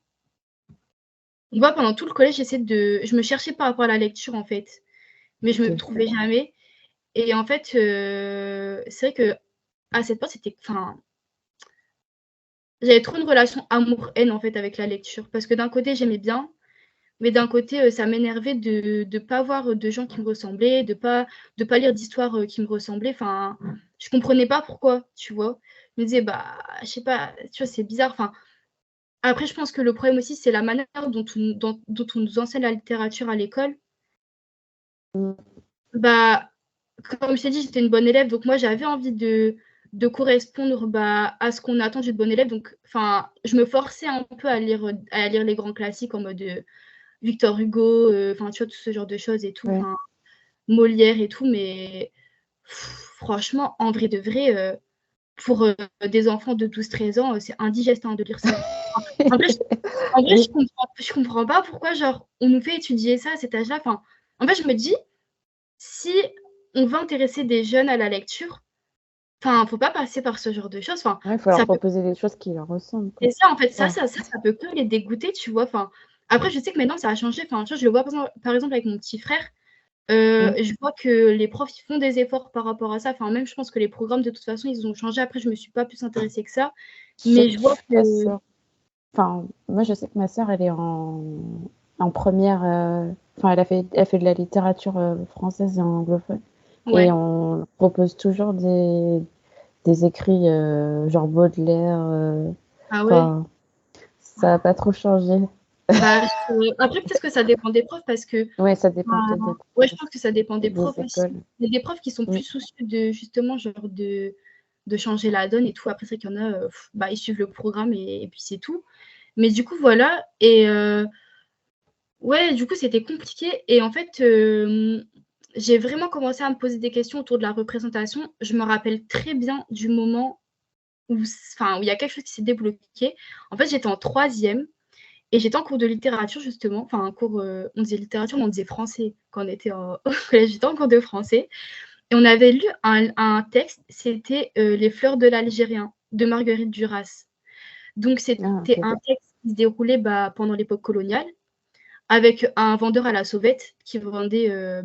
Moi, pendant tout le collège, je me cherchais par rapport à la lecture, en fait, mais je me Ok. trouvais jamais et en fait, c'est vrai qu'à cette période, j'avais trop une relation amour-haine, en fait, avec la lecture parce que d'un côté, j'aimais bien, mais d'un côté, ça m'énervait de pas voir, de gens qui me ressemblaient, de pas lire d'histoires, qui me ressemblaient. Enfin, je comprenais pas pourquoi, tu vois? Je me disais: je sais pas, tu vois, c'est bizarre. Enfin, après, je pense que le problème aussi, c'est la manière dont on nous enseigne la littérature à l'école. Mm. Bah, comme je t'ai dit, j'étais une bonne élève, donc moi, j'avais envie de correspondre, à ce qu'on attend d'une bonne élève. Donc, je me forçais un peu à lire les grands classiques en mode, Victor Hugo, tu vois, tout ce genre de choses et tout, Ouais. Molière et tout, mais franchement, en vrai de vrai, pour, des enfants de 12-13 ans, c'est indigeste, hein, de lire ça. En plus, en vrai, Oui. je comprends pas pourquoi, genre, on nous fait étudier ça à cet âge-là. Enfin, en fait, je me dis: «Si on veut intéresser des jeunes à la lecture, faut pas passer par ce genre de choses». Enfin, Ouais, il faut leur ça peut proposer des choses qui leur ressemblent, quoi. c'est ça, en fait, ça Ouais. ça ça ça peut que les dégoûter, tu vois? Après, je sais que maintenant ça a changé. Enfin, tu vois, je le vois par exemple avec mon petit frère. Mm. Je vois que les profs, ils font des efforts par rapport à ça. Enfin, même je pense que les programmes de toute façon, ils ont changé. Après, je me suis pas plus intéressée que ça, Je sais mais je vois que que ta sœur, enfin, moi, je sais que ma sœur, elle est en première, enfin, elle fait de la littérature française et anglophone. Et ouais. on propose toujours des écrits genre Baudelaire. Ah ouais? Enfin, ça a pas trop changé. Après peut-être que ça dépend des profs parce que Ouais, ça dépend peut-être ouais, je pense que ça dépend et des des profs aussi. écoles. Il y a des profs qui sont Mm. plus soucieux de justement genre de changer la donne et tout. Après c'est qu'il y en a, ils suivent le programme et puis c'est tout. Mais du coup voilà et ouais, du coup, c'était compliqué et en fait, j'ai vraiment commencé à me poser des questions autour de la représentation. Je me rappelle très bien du moment où il y a quelque chose qui s'est débloqué. En fait, j'étais en troisième et j'étais en cours de littérature justement, enfin un cours, on disait littérature, mais on disait français quand on était au collège. J'étais en cours de français et on avait lu un texte, c'était, «Les fleurs de l'Algérien» de Marguerite Duras. Donc Ah, c'était ok. un texte qui se déroulait, pendant l'époque coloniale avec un vendeur à la sauvette qui vendait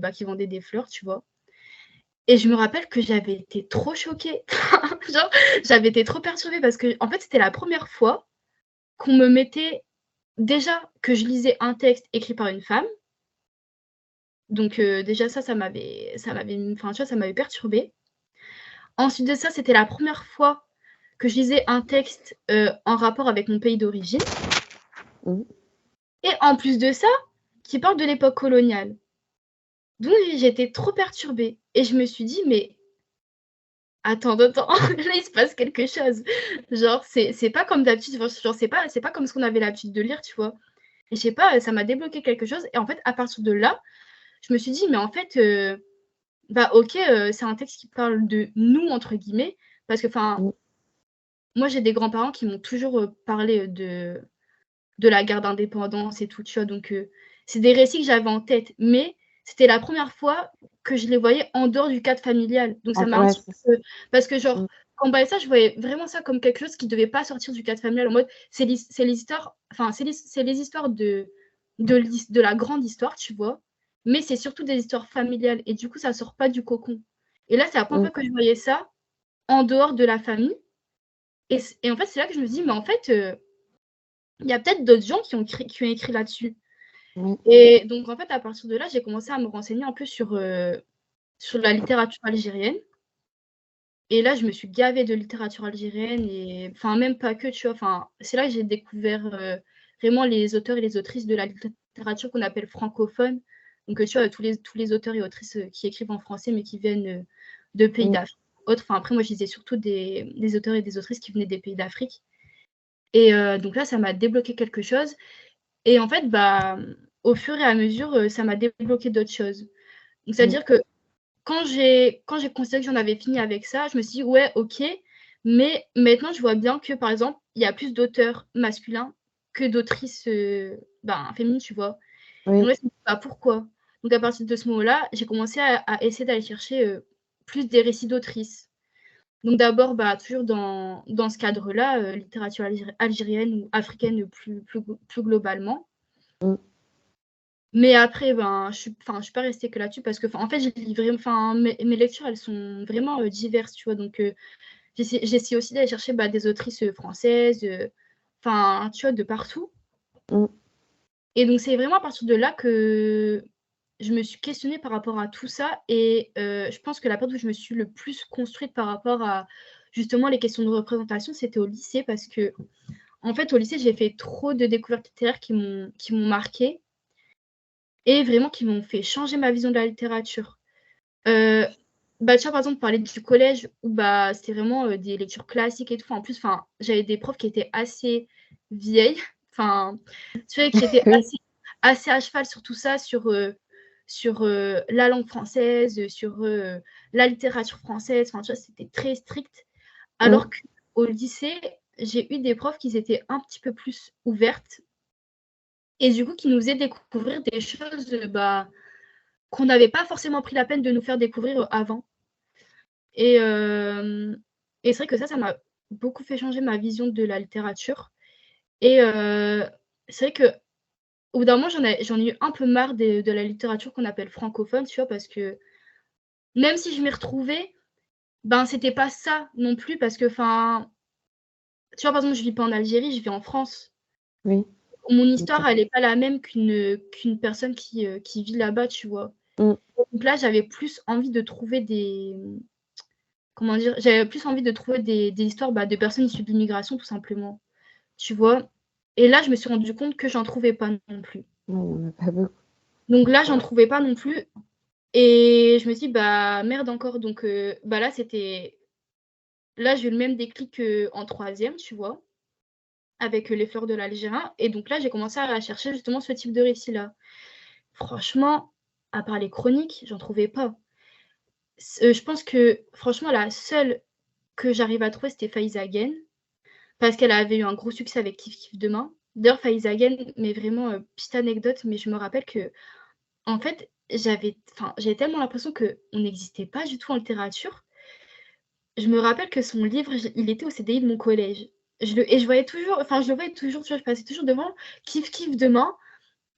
des fleurs, tu vois? Et je me rappelle que j'avais été trop choquée. Genre, j'avais été trop perturbée parce qu'en fait, c'était la première fois qu'on me mettait déjà que je lisais un texte écrit par une femme, donc déjà ça m'avait tu vois, ça m'avait perturbée. Ensuite de ça, c'était la première fois que je lisais un texte en rapport avec mon pays d'origine. Mmh. Et en plus de ça, qui parle de l'époque coloniale. Donc j'étais trop perturbée et je me suis dit: «Mais attends, là il se passe quelque chose». Genre c'est pas comme d'habitude, genre c'est pas comme ce qu'on avait l'habitude de lire, tu vois? Et je sais pas, ça m'a débloqué quelque chose et en fait, à partir de là, je me suis dit: «Mais en fait, bah OK, c'est un texte qui parle de "nous" entre guillemets» parce que enfin, Mmh. moi j'ai des grands-parents qui m'ont toujours, parlé, de la guerre d'indépendance et tout, tu vois? Donc c'est des récits que j'avais en tête, mais c'était la première fois que je les voyais en dehors du cadre familial. Donc ça m'a un Ouais, petit c'est ça. peu parce que genre, Mmh. quand on parlait de ça, je voyais vraiment ça comme quelque chose qui devait pas sortir du cadre familial. En mode, c'est les histoires enfin, c'est les histoires de la grande histoire, tu vois? Mais c'est surtout des histoires familiales et du coup, ça sort pas du cocon. Et là, c'est la première Mmh. fois que je voyais ça en dehors de la famille et en fait, c'est là que je me dis: «Mais en fait, il y a peut-être d'autres gens qui ont écrit là-dessus». Oui. Et donc en fait, à partir de là, j'ai commencé à me renseigner un peu sur la littérature algérienne et là, je me suis gavée de littérature algérienne et enfin même pas que, tu vois? Enfin, c'est là que j'ai découvert, vraiment les auteurs et les autrices de la littérature qu'on appelle francophone. Donc, tu vois, tous les auteurs et autrices, qui écrivent en français, mais qui viennent, de pays Mmh. d'Afrique autres. Enfin, après moi, je lisais surtout des auteurs et des autrices qui venaient des pays d'Afrique et donc là, ça m'a débloqué quelque chose et en fait, bah, au fur et à mesure, ça m'a débloqué d'autres choses. Donc Mmh. c'est-à-dire que quand j'ai considéré que j'en avais fini avec ça, je me suis dit: «Ouais, OK», mais maintenant je vois bien que, par exemple, il y a plus d'auteurs masculins que d'autrices, ben, féminines, tu vois? Et Oui. moi, je me dis: «Bah, pourquoi?» Donc à partir de ce moment-là, j'ai commencé à essayer d'aller chercher, plus des récits d'autrices. Donc d'abord, bah, toujours dans ce cadre-là, littérature algérienne ou africaine, plus globalement. Mmh. Mais après, ben, je suis pas restée que là-dessus parce que, enfin, en fait, je lis vraim enfin, mes lectures, elles sont vraiment, diverses, tu vois? Donc j'essaie aussi d'aller chercher, bah, des autrices, françaises, enfin, tu vois, de partout Mmh. et donc c'est vraiment à partir de là que je me suis questionnée par rapport à tout ça et je pense que la période où je me suis le plus construite par rapport à, justement, les questions de représentation, c'était au lycée parce qu'en fait, au lycée, j'ai fait trop de découvertes littéraires qui m'ont marquée et vraiment qui m'ont fait changer ma vision de la littérature. Heu, Bah, tu vois, par exemple, parler du collège où, bah, c'était vraiment, des lectures classiques et tout. Enfin, en plus, enfin, j'avais des profs qui étaient assez vieilles, enfin, tu vois, qui étaient Oui. assez à cheval sur tout ça, sur la langue française, sur, la littérature française. Enfin, tu vois, c'était très strict. Mmh. Alors qu'au lycée, j'ai eu des profs qui étaient un petit peu plus ouvertes et du coup, qui nous faisaient découvrir des choses, bah, qu'on n'avait pas forcément pris la peine de nous faire découvrir, avant et c'est vrai que ça m'a beaucoup fait changer ma vision de la littérature et c'est vrai qu'au bout d'un moment, j'en ai eu un peu marre de la littérature qu'on appelle francophone, tu vois? Parce que même si je m'y retrouvais, ben, c'était pas ça non plus parce que, enfin, tu vois, par exemple, je vis pas en Algérie, je vis en France. Oui. Mon OK. histoire, elle est pas la même qu'une personne qui vit là-bas, tu vois? Mmh. Donc là, j'avais plus envie de trouver des comment dire? J'avais plus envie de trouver des histoires, bah, de personnes issues de l'immigration tout simplement, tu vois? Et là, je me suis rendu compte que j'en trouvais pas non plus. Ouais, il y en a pas beaucoup. Donc là, j'en trouvais pas non plus et je me dis: «Bah, merde encore». Donc bah, là, j'ai eu le même déclic qu'en troisième, tu vois? Avec, Les Fleurs de l'Algérien et donc là, j'ai commencé à chercher justement ce type de récit-là. Franchement, à part les chroniques, j'en trouvais pas. Je pense que franchement, la seule que j'arrive à trouver, c'était Faiza Guène. Parce qu'elle avait eu un gros succès avec Kif Kif Demain. D'ailleurs, Faiza Guène, mais vraiment, petite anecdote, mais je me rappelle qu'en fait, j'avais tellement l'impression qu'on n'existait pas du tout en littérature. Je me rappelle que son livre, il était au CDI de mon collège. Je voyais toujours, enfin, je le voyais toujours, tu vois? Je passais toujours devant, Kif Kif Demain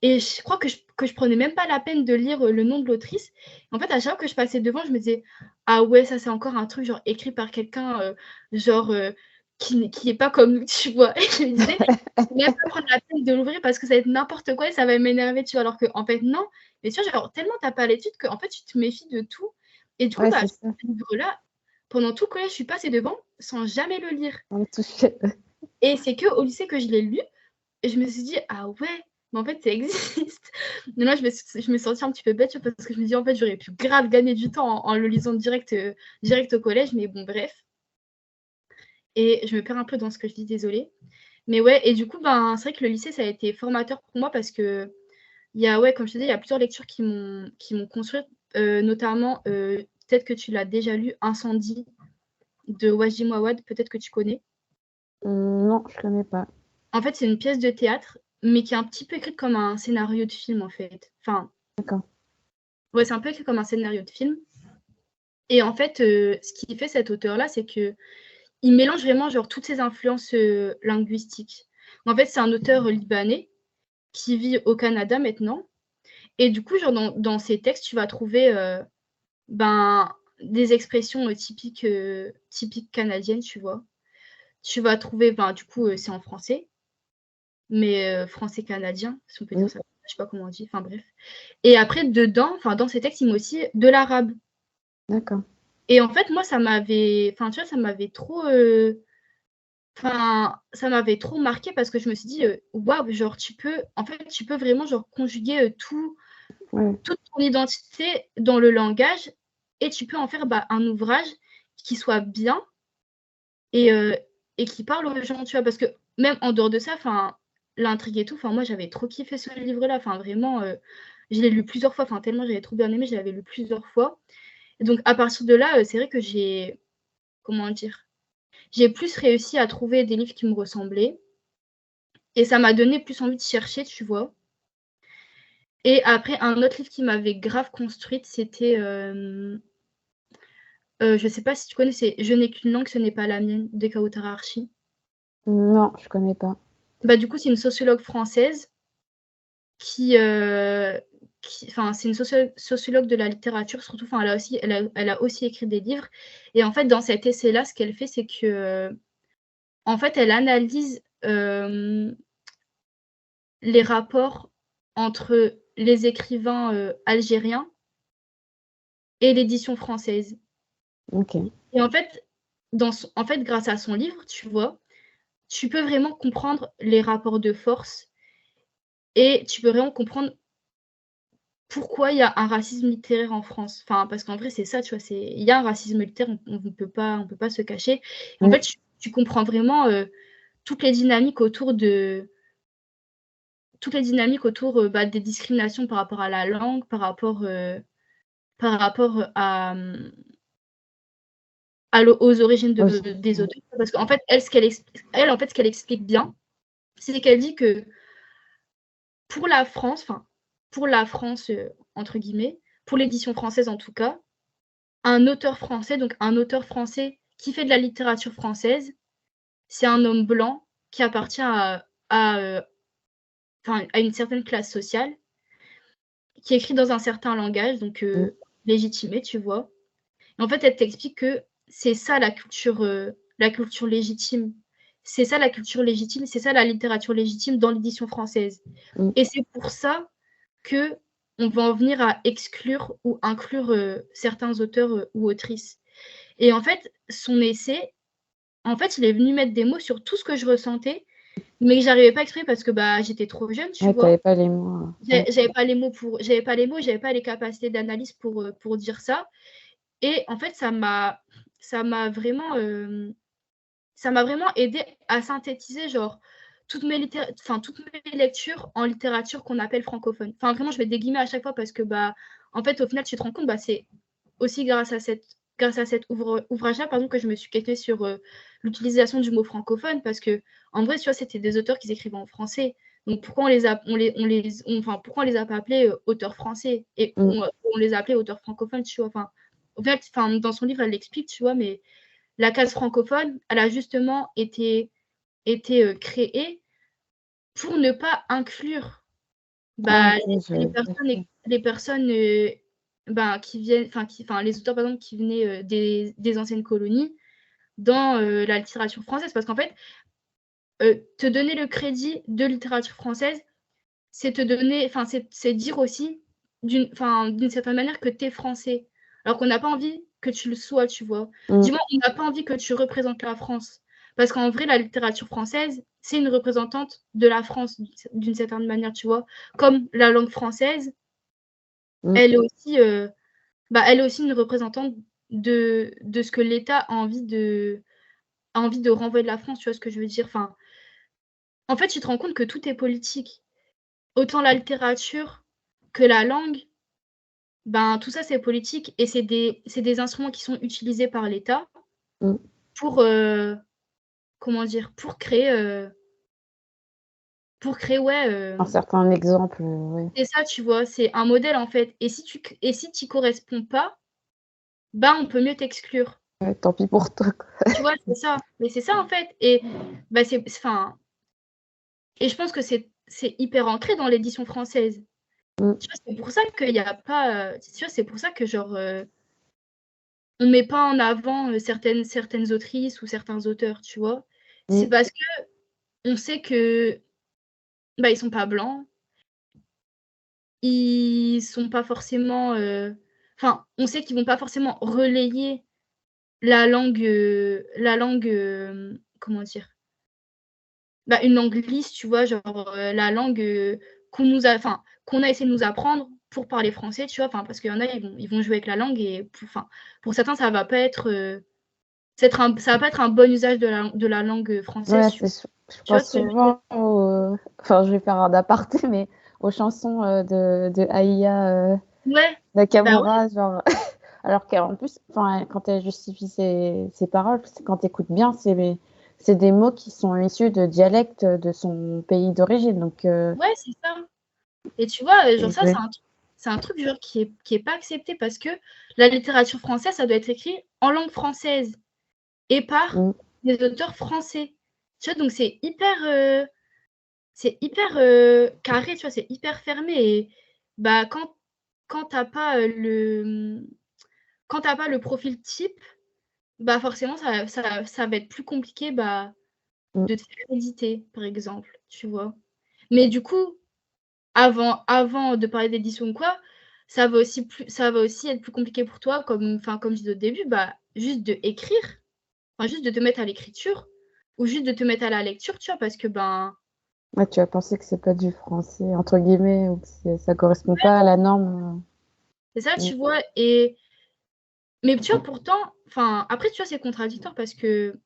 et je crois que je prenais même pas la peine de lire, le nom de l'autrice. En fait, à chaque fois que je passais devant, je me disais: «Ah ouais, ça, c'est encore un truc genre écrit par quelqu'un, genre, qui est pas comme nous», tu vois? Et je me disais: «Je vais même pas prendre la peine de l'ouvrir parce que ça va être n'importe quoi et ça va m'énerver», tu vois? Alors qu'en fait, non. Mais tu vois, genre tellement tu as pas l'habitude qu'en fait, tu te méfies de tout et du coup, Ouais, bah, c'est ça. ce livre-là, pendant tout le collège, je suis passée devant sans jamais le lire. On le touchait. Et c'est qu'au lycée que je l'ai lu. Et je me suis dit, ah ouais, mais en fait, ça existe. Mais là, je me suis sentie un petit peu bête parce que je me dis, en fait, j'aurais pu grave gagner du temps en le lisant direct au collège. Mais bon, bref. Et je me perds un peu dans ce que je dis, désolée. Mais ouais, et du coup, c'est vrai que le lycée, ça a été formateur pour moi parce que, comme je te dis, il y a plusieurs lectures qui m'ont construite, notamment, peut-être que tu l'as déjà lu, Incendie de Wajdi Mouawad, peut-être que tu connais. Non, je connais pas. En fait, c'est une pièce de théâtre, mais qui est un petit peu écrite comme un scénario de film, en fait. Enfin, D'accord. ouais, c'est un peu écrit comme un scénario de film. Et en fait, ce qui fait cet auteur-là, c'est que il mélange vraiment genre toutes ses influences linguistiques. En fait, c'est un auteur libanais qui vit au Canada maintenant. Et du coup, genre dans ses textes, tu vas trouver des expressions typiques canadiennes, tu vois. Tu vas trouver, du coup, c'est en français, mais français canadien, si on peut dire ça. Je sais pas comment on dit, enfin bref. Et après, dedans, dans ces textes, il met aussi de l'arabe. D'accord. Et en fait, moi, ça m'avait trop... ça m'avait trop marqué parce que je me suis dit, waouh, genre, tu peux vraiment, genre, conjuguer toute ton identité dans le langage et tu peux en faire un ouvrage qui soit bien et qui parle aux gens, tu vois, parce que même en dehors de ça, l'intrigue et tout, moi, j'avais trop kiffé ce livre-là, vraiment, je l'ai lu plusieurs fois, tellement j'avais trop bien aimé, je l'avais lu plusieurs fois. Et donc, à partir de là, c'est vrai que j'ai plus réussi à trouver des livres qui me ressemblaient et ça m'a donné plus envie de chercher, tu vois. Et après, un autre livre qui m'avait grave construite, c'était, je sais pas si tu connais, c'est Je n'ai qu'une langue, ce n'est pas la mienne, de Kawtara Archi. Non, je connais pas. Du coup, c'est une sociologue française c'est une sociologue de la littérature, surtout, elle a aussi écrit des livres. Et en fait, dans cet essai-là, ce qu'elle fait, c'est que, en fait, elle analyse les rapports entre les écrivains algériens et l'édition française. Ok. Et en fait, grâce à son livre, tu vois, tu peux vraiment comprendre les rapports de force et tu peux vraiment comprendre pourquoi il y a un racisme littéraire en France. Parce qu'en vrai, c'est ça, tu vois, il y a un racisme littéraire, on ne peut pas se cacher. En fait, tu comprends vraiment toutes les dynamiques autour des discriminations par rapport à la langue, par rapport aux origines des auteurs. Parce qu'en fait, ce qu'elle explique bien, c'est qu'elle dit que pour la France, entre guillemets, pour l'édition française en tout cas, un auteur français qui fait de la littérature française, c'est un homme blanc qui appartient à une certaine classe sociale, qui écrit dans un certain langage, donc légitimé, tu vois. Et en fait, elle t'explique que c'est ça la culture légitime. C'est ça la culture légitime, c'est ça la littérature légitime dans l'édition française. Et c'est pour ça que on va en venir à exclure ou inclure certains auteurs ou autrices. Et en fait, son essai, il est venu mettre des mots sur tout ce que je ressentais, mais que j'arrivais pas à exprimer parce que j'étais trop jeune, tu vois. T'avais pas les mots. J'avais pas les mots, j'avais pas les capacités d'analyse pour dire ça. Et en fait, ça m'a vraiment aidé à synthétiser genre toutes mes lectures en littérature qu'on appelle francophone. Vraiment, je mets des guillemets à chaque fois parce que en fait, au final, tu te rends compte, c'est aussi grâce à cet ouvrage-là, par exemple, que je me suis questionnée sur l'utilisation du mot francophone, parce que en vrai, tu vois, c'était des auteurs qui écrivaient en français. Donc pourquoi on les a pas appelés auteurs français et on les a appelés auteurs francophones, tu vois. Au fait, dans son livre, elle l'explique, tu vois, mais la case francophone, elle a justement été créée pour ne pas inclure les personnes qui viennent, les auteurs par exemple qui venaient des anciennes colonies dans la littérature française, parce qu'en fait, te donner le crédit de littérature française, c'est dire aussi d'une certaine manière que tu es français, alors qu'on n'a pas envie que tu le sois, tu vois. Mm. Dis-moi, on n'a pas envie que tu représentes la France. Parce qu'en vrai, la littérature française, c'est une représentante de la France d'une certaine manière, tu vois. Comme la langue française, Mm. elle est aussi, elle est aussi une représentante de ce que l'État a envie de renvoyer de la France, tu vois ce que je veux dire? Enfin, en fait, tu te rends compte que tout est politique. Autant la littérature que la langue, ben, tout ça, c'est politique et c'est des instruments qui sont utilisés par l'État Mm. pour, comment dire? Pour créer, ouais, Un certain exemple, ouais. c'est ça, tu vois? C'est un modèle, en fait et si tu y corresponds pas, ben, on peut mieux t'exclure. Ouais, tant pis pour toi, quoi. Tu vois? C'est ça. Mais c'est ça, en fait et bah, enfin et je pense que c'est hyper ancré dans l'édition française. Mm. Tu vois? C'est pour ça qu'il y a pas, tu vois? C'est pour ça que genre, on met pas en avant, certaines autrices ou certains auteurs, tu vois? C'est Mm. parce qu'on sait que, bah, ils sont pas blancs, ils sont pas forcément, enfin, on sait qu'ils vont pas forcément relayer la langue, comment dire? Bah, une langue lisse, tu vois? Genre, la langue, qu'on a essayé de nous apprendre pour parler français, tu vois? Enfin, parce qu'il y en a, ils vont jouer avec la langue et pour certains, ça va pas être, ça va pas être un bon usage de la langue française, Ouais, tu je vois pense ce que je veux dire? souvent enfin, je vais faire un aparté, mais aux chansons de Aya Ouais, bah, ouais, Nakamura, genre, alors qu'en plus, enfin, quand elle justifie ses paroles, quand tu écoutes bien, c'est des mots qui sont issus de dialectes de son pays d'origine. Donc, ouais, c'est ça et tu vois, genre ça, ouais. c'est un truc genre qui est pas accepté parce que la littérature française, ça doit être écrit en langue française et par Mm. des auteurs français. Tu vois? Donc c'est hyper, carré, tu vois? C'est hyper fermé et bah, quand tu as pas, quand tu as pas le profil type, bah, forcément ça va être plus compliqué, bah, Mm. de te faire éditer, par exemple, tu vois? Mais du coup, avant de parler d'édition ou quoi, ça va aussi être plus compliqué pour toi comme je disais au début, bah, juste d'écrire, enfin juste de te mettre à l'écriture ou juste de te mettre à la lecture, tu vois? Parce que, ben Ouais, tu as pensé que c'est pas du français, entre guillemets, ou que ça correspond pas à la norme. c'est ça, Mm. tu vois? Mais tu vois, pourtant, enfin, après, tu vois, c'est contradictoire parce que,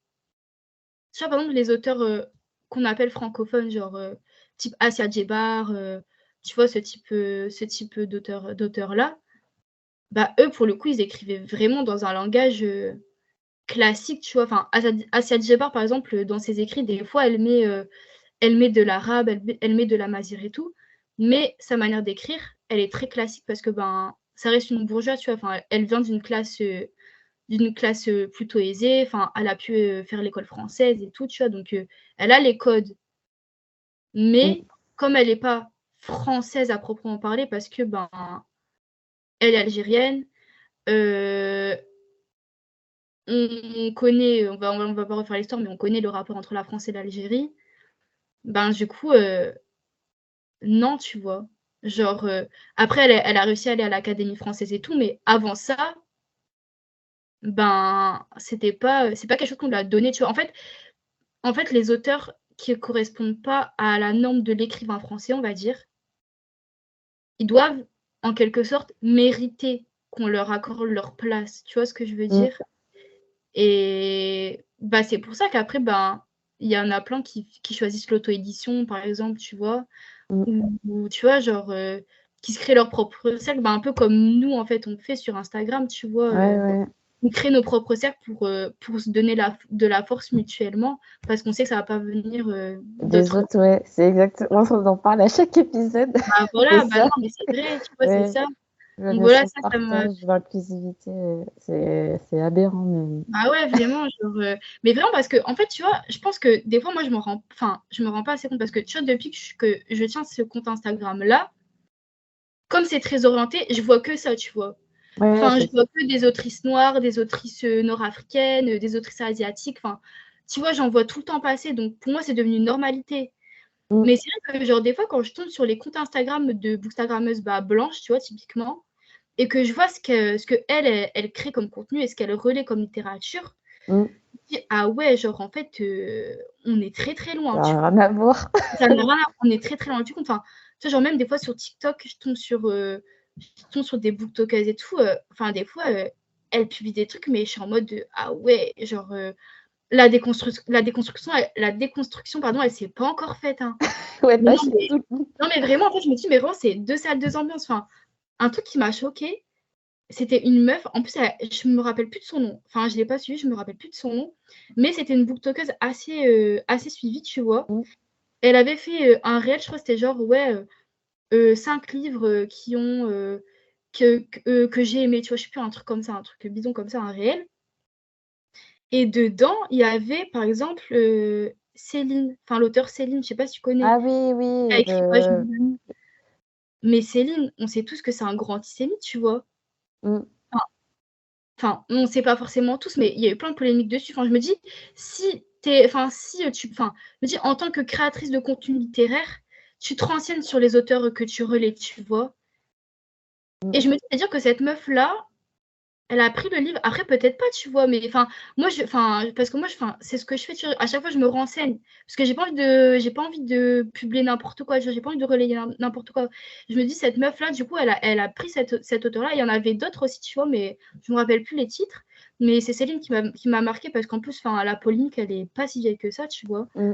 tu vois, par exemple, les auteurs, qu'on appelle francophones, genre, type Assia Djebar, tu vois, ce type d'auteurs-là, bah, eux, pour le coup, ils écrivaient vraiment dans un langage, classique, tu vois? Enfin, Assia Djebar, par exemple, dans ses écrits, des fois, elle met de l'arabe, elle met de l'amazigh et tout, mais sa manière d'écrire, elle est très classique parce que, ben, ça reste une bourgeoise, tu vois? Enfin, elle vient d'une classe, plutôt aisée, enfin, elle a pu, faire l'école française et tout, tu vois? Donc, elle a les codes, Mm. mais comme elle est pas française à proprement parler parce que, ben, elle est algérienne, heu, on connaît, on va pas refaire l'histoire, mais on connaît le rapport entre la France et l'Algérie. Ben, du coup, non, tu vois? Genre, après elle a réussi à aller à l'Académie française et tout, mais avant ça, ben, c'est pas quelque chose qu'on lui a donné, tu vois? En fait, les auteurs qui correspondent pas à la norme de l'écrivain français, on va dire, ils doivent, en quelque sorte, mériter qu'on leur accorde leur place. Tu vois ce que je veux Mm. dire? Et bah, c'est pour ça qu'après, ben, il y en a plein qui choisissent l'auto-édition, par exemple, tu vois? Mm. Ou tu vois, genre, qui se créent leur propre cercle, bah, un peu comme nous, en fait, on fait sur Instagram, tu vois? Ouais, ouais. On crée nos propres cercles pour se donner de la force mutuellement, parce qu'on sait que ça va pas venir, Des d'autres autres, ouais, c'est exactement, on en parle à chaque épisode, bah, c'est voilà, bah, ça. non, mais c'est vrai, tu vois? C'est Ouais, ça. la Donc voilà, notion de ça me partage, l'inclusivité, c'est aberrant même. bah, ouais, vraiment, genre, mais vraiment parce qu'en fait, tu vois, je pense que des fois, moi, je me rends pas assez compte parce que, tu vois, depuis que je tiens ce compte Instagram-là, comme c'est très orienté, je vois que ça, tu vois? Ouais, Enfin, je c'est ça. vois que des autrices noires, des autrices, nord-africaines, des autrices asiatiques, enfin, tu vois, j'en vois tout le temps passer, donc pour moi, c'est devenu une normalité. Mm. Mais c'est vrai que, genre, des fois, quand je tombe sur les comptes Instagram de bookstagrammeuses, bah, blanches, tu vois, typiquement, et que je vois ce que elle crée comme contenu et ce qu'elle relaie comme littérature, Mm. je me dis, ah ouais, genre en fait, on est très très loin, Ça tu n'a vois. rien à voir. Ça n'a rien à on est très très loin du compte. Enfin, tu vois, genre même des fois sur TikTok, je tombe sur des booktokers et tout. Enfin, des fois, elle publie des trucs, mais je suis en mode de, ah ouais, genre la déconstruction, pardon, elle s'est pas encore faite, hein. Ouais, Mais bah, non, mais, tout. non, mais vraiment, en fait, je me dis, mais vraiment, c'est deux salles, deux ambiances. Enfin, un truc qui m'a choquée, c'était une meuf, en plus, je me rappelle plus de son nom. Enfin, je l'ai pas suivie, je me rappelle plus de son nom. Mais c'était une booktokeuse assez suivie, tu vois. Mm. Elle avait fait un réel, je crois que c'était genre, ouais, 5 livres qui ont, que j'ai aimé, tu vois, je sais plus, un truc comme ça, un truc bidon comme ça, un réel. Et dedans, il y avait, par exemple, Céline, enfin l'auteur Céline, je sais pas si tu connais, Ah oui, qui oui, a écrit Voyage de Miami. Mais Céline, on sait tous que c'est un grand antisémite, tu vois. Mm. Enfin, on ne sait pas forcément tous, mais il y a eu plein de polémiques dessus. Enfin, je me dis, si t'es, enfin, si tu, enfin, je me dis, en tant que créatrice de contenu littéraire, tu te renseignes sur les auteurs que tu relais, tu vois. Mm. Et je me dis, c'est-à-dire que cette meuf-là, elle a pris le livre. Après, peut-être pas, tu vois, mais enfin, parce que moi, c'est ce que je fais. À chaque fois, je me renseigne parce que j'ai pas envie de publier n'importe quoi. J'ai pas envie de relayer n'importe quoi. Je me dis, cette meuf-là, du coup, elle a pris cet auteur-là. Il y en avait d'autres aussi, tu vois, mais je me rappelle plus les titres. Mais c'est Céline qui m'a marqué parce qu'en plus, enfin, la polémique, elle est pas si vieille que ça, tu vois. Mm.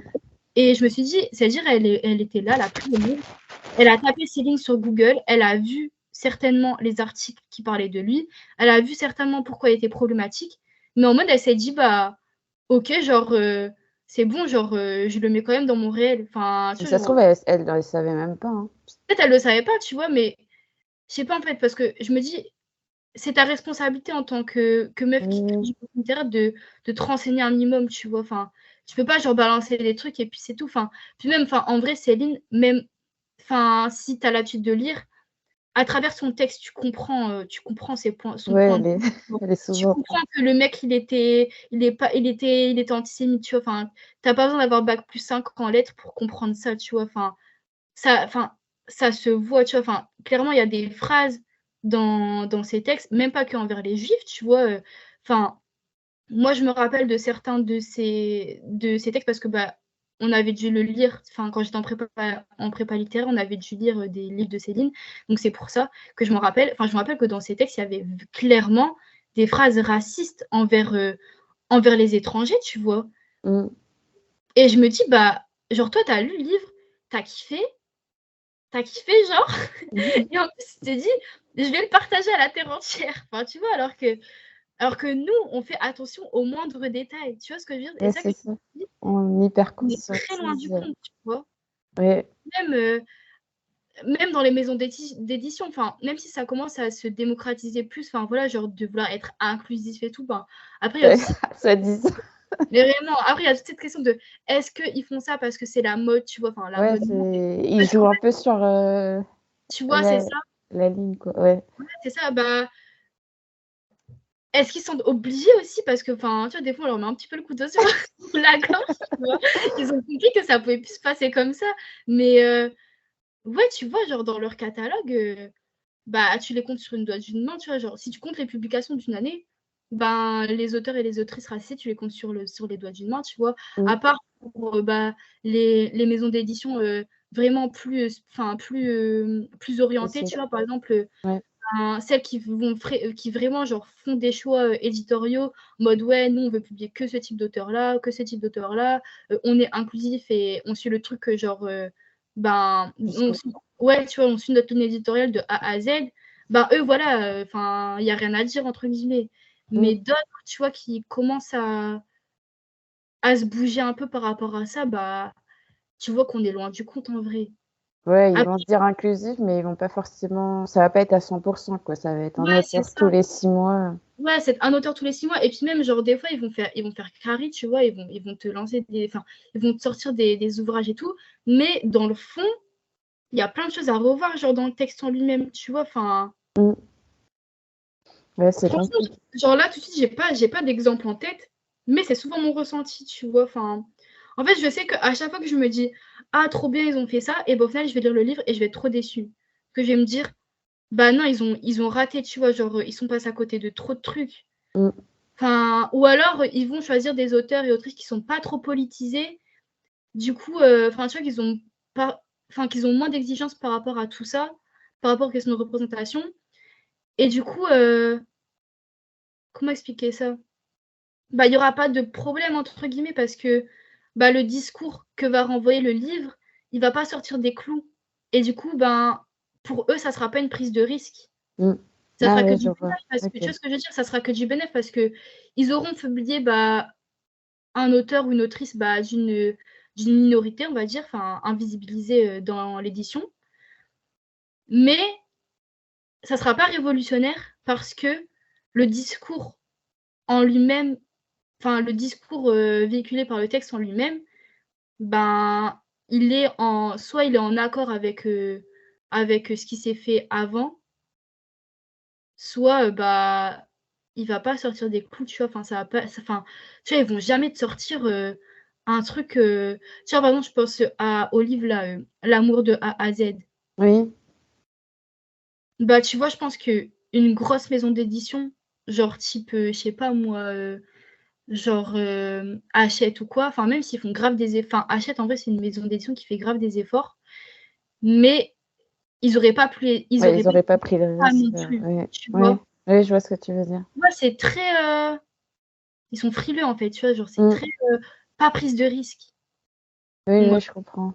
Et je me suis dit, c'est-à-dire, elle était là, elle a pris le livre, elle a tapé Céline sur Google, elle a vu certainement les articles qui parlaient de lui, elle a vu certainement pourquoi il était problématique, mais en mode, elle s'est dit, bah, ok, genre, c'est bon, genre, je le mets quand même dans mon réel. Enfin, tu vois, Ça se genre, trouve, elle savait même pas. Hein. peut-être elle le savait pas, tu vois, mais je sais pas en fait, parce que je me dis, c'est ta responsabilité en tant que meuf qui crée Mm. du contenu littéraire de te renseigner un minimum, tu vois. Enfin, tu peux pas genre balancer des trucs et puis c'est tout. Enfin, puis même, enfin, en vrai, Céline, même, enfin, si tu as l'habitude de lire, à travers son texte, tu comprends son Ouais, point de vue. Tu vois. elle est Tu souvent. comprends que le mec, il était antisémite, tu vois. Enfin, t'as pas besoin d'avoir bac plus 5 en lettres pour comprendre ça, tu vois. Enfin, ça se voit, tu vois. Enfin, clairement, il y a des phrases dans ces textes, même pas qu'envers les juifs, tu vois. Enfin, moi, je me rappelle de certains de ces textes parce que bah, on avait dû le lire. Enfin, quand j'étais en prépa littéraire, on avait dû lire des livres de Céline. Donc, c'est pour ça que je me rappelle. Enfin, je me rappelle que dans ces textes, il y avait clairement des phrases racistes envers les étrangers, tu vois. Mm. Et je me dis, bah, genre, toi, t'as lu le livre, t'as kiffé, genre, et en plus, tu te dis, je vais le partager à la terre entière. Enfin, tu vois, alors que nous, on fait attention aux moindres détails. Tu vois ce que je veux dire? Et Ouais, ça, que c'est je ça. me dis, On hyper on est très loin du conscientise. compte, tu vois. Ouais. Même, même dans les maisons d'édition, enfin, même si ça commence à se démocratiser plus, enfin voilà, genre de vouloir être inclusif et tout, ben, après, il y a aussi, Ça dit ça. mais vraiment, après, il y a toute cette question de est-ce qu'ils font ça parce que c'est la mode, tu vois, enfin, la Ouais, mode, ils parce qu'en jouent un fait, peu sur tu vois, c'est la... ça, la ligne, quoi. Ouais. c'est ça, bah, est-ce qu'ils sont obligés aussi? Parce que, enfin, tu vois, des fois, on leur met un petit peu le couteau sur la gorge, tu vois. Ils ont compris que ça pouvait plus se passer comme ça. Mais ouais, tu vois, genre, dans leur catalogue, bah, tu les comptes sur une doigt d'une main, tu vois. Genre, si tu comptes les publications d'une année, ben, les auteurs et les autrices racistes, tu les comptes sur les doigts d'une main, tu vois. Mm. À part pour bah, les maisons d'édition vraiment plus orientées, tu vois. Par exemple, Ouais. celles qui vraiment genre font des choix éditoriaux, mode ouais, nous on veut publier que ce type d'auteur-là, que ce type d'auteur-là, on est inclusif et on suit le truc genre, ben, ouais, tu vois, on suit notre ligne éditoriale de A à Z. Ben eux, voilà, enfin, il n'y a rien à dire entre guillemets. Mm. Mais d'autres, tu vois, qui commencent à se bouger un peu par rapport à ça, bah, tu vois qu'on est loin du compte en vrai. Ouais, ils vont Après, se dire inclusif, mais ils vont pas forcément. Ça va pas être à 100%, quoi. Ça va être un ouais, c'est auteur tous ça. les 6 mois. Ouais, c'est un auteur tous les 6 mois. Et puis même, genre, des fois, ils vont faire carry, tu vois, ils vont te lancer enfin, ils vont te sortir des ouvrages et tout. Mais dans le fond, il y a plein de choses à revoir, genre dans le texte en lui-même, tu vois. Enfin, Mm. Ouais, c'est franchement, compliqué. genre là, tout de suite, j'ai pas d'exemple en tête, mais c'est souvent mon ressenti, tu vois. Enfin, en fait, je sais qu'à chaque fois que je me dis, ah, trop bien, ils ont fait ça, et ben, au final, je vais lire le livre et je vais être trop déçue. Que je vais me dire, Bah non, ils ont raté, tu vois, genre, ils sont passés à côté de trop de trucs. Mm. Enfin, ou alors, ils vont choisir des auteurs et autrices qui sont pas trop politisés. Du coup, enfin, tu vois qu'ils ont pas, enfin, qu'ils ont moins d'exigences par rapport à tout ça, par rapport aux questions de représentation. Et du coup, comment expliquer ça? Bah, il y aura pas de «problème» entre guillemets parce que, bah, le discours que va renvoyer le livre, il va pas sortir des clous. Et du coup, ben, pour eux, ça sera pas une prise de risque. Mm. Ça Ah sera que ouais, du je vois. bénéf parce que Ok. tu vois ce que je veux dire? Ça sera que du bénéf parce qu'ils auront publié, bah, un auteur ou une autrice, bah, d'une minorité, on va dire, enfin, invisibilisée, dans l'édition. Mais ça sera pas révolutionnaire parce que le discours en lui-même, enfin, le discours, véhiculé par le texte en lui-même, ben, soit il est en accord avec ce qui s'est fait avant, soit, bah, il va pas sortir des clous, tu vois? Enfin, ça va pas ça enfin, tu vois, ils vont jamais te sortir, un truc, tu vois, par exemple, je pense, au livre là, L'amour de A à Z. Oui. Bah, tu vois, je pense qu'une grosse maison d'édition, genre type, je sais pas moi, genre, Hachette ou quoi, enfin, même s'ils font grave enfin, Hachette, en vrai, c'est une maison d'édition qui fait grave des efforts, mais ils Ouais, auraient ils pas auraient pas pris le ça risque. non plus, Ouais. tu Ouais. vois? Oui, je vois ce que tu veux dire. Tu vois, c'est très, ils sont frileux, en fait, tu vois? Genre, c'est Mm. très, pas prise de risque. Oui, Mouais. oui, je comprends.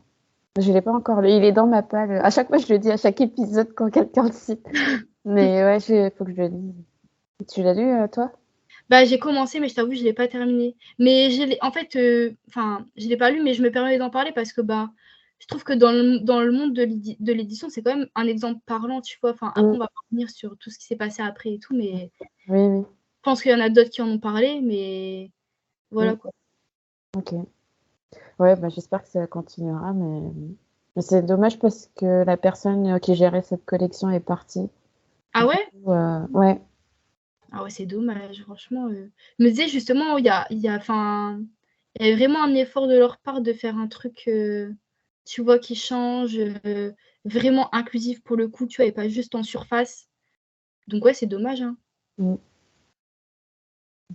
Je l'ai pas encore lu. Il est dans ma palle. À chaque fois, je le dis à chaque épisode quand quelqu'un le cite. Mais ouais, faut que je le lise. Tu l'as lu, toi? Bah, j'ai commencé, mais je t'avoue, je l'ai pas terminé. Mais en fait, enfin, je l'ai pas lu, mais je me permets d'en parler parce que, bah, je trouve que dans le monde de l'édition, c'est quand même un exemple parlant, tu vois? Enfin, après, Mm. on va pas revenir sur tout ce qui s'est passé après et tout, mais Oui, oui. je pense qu'il y en a d'autres qui en ont parlé, mais Mm. voilà, quoi. Ok. Ouais, bah, j'espère que ça continuera, mais c'est dommage parce que la personne qui gérait cette collection est partie. Ah Du ouais? coup, ouais. Ah ouais, c'est dommage, franchement, je me disais justement, enfin, il y a vraiment un effort de leur part de faire un truc, tu vois, qui change, vraiment inclusif pour le coup, tu vois? Et pas juste en surface. Donc ouais, c'est dommage, hein. Mm.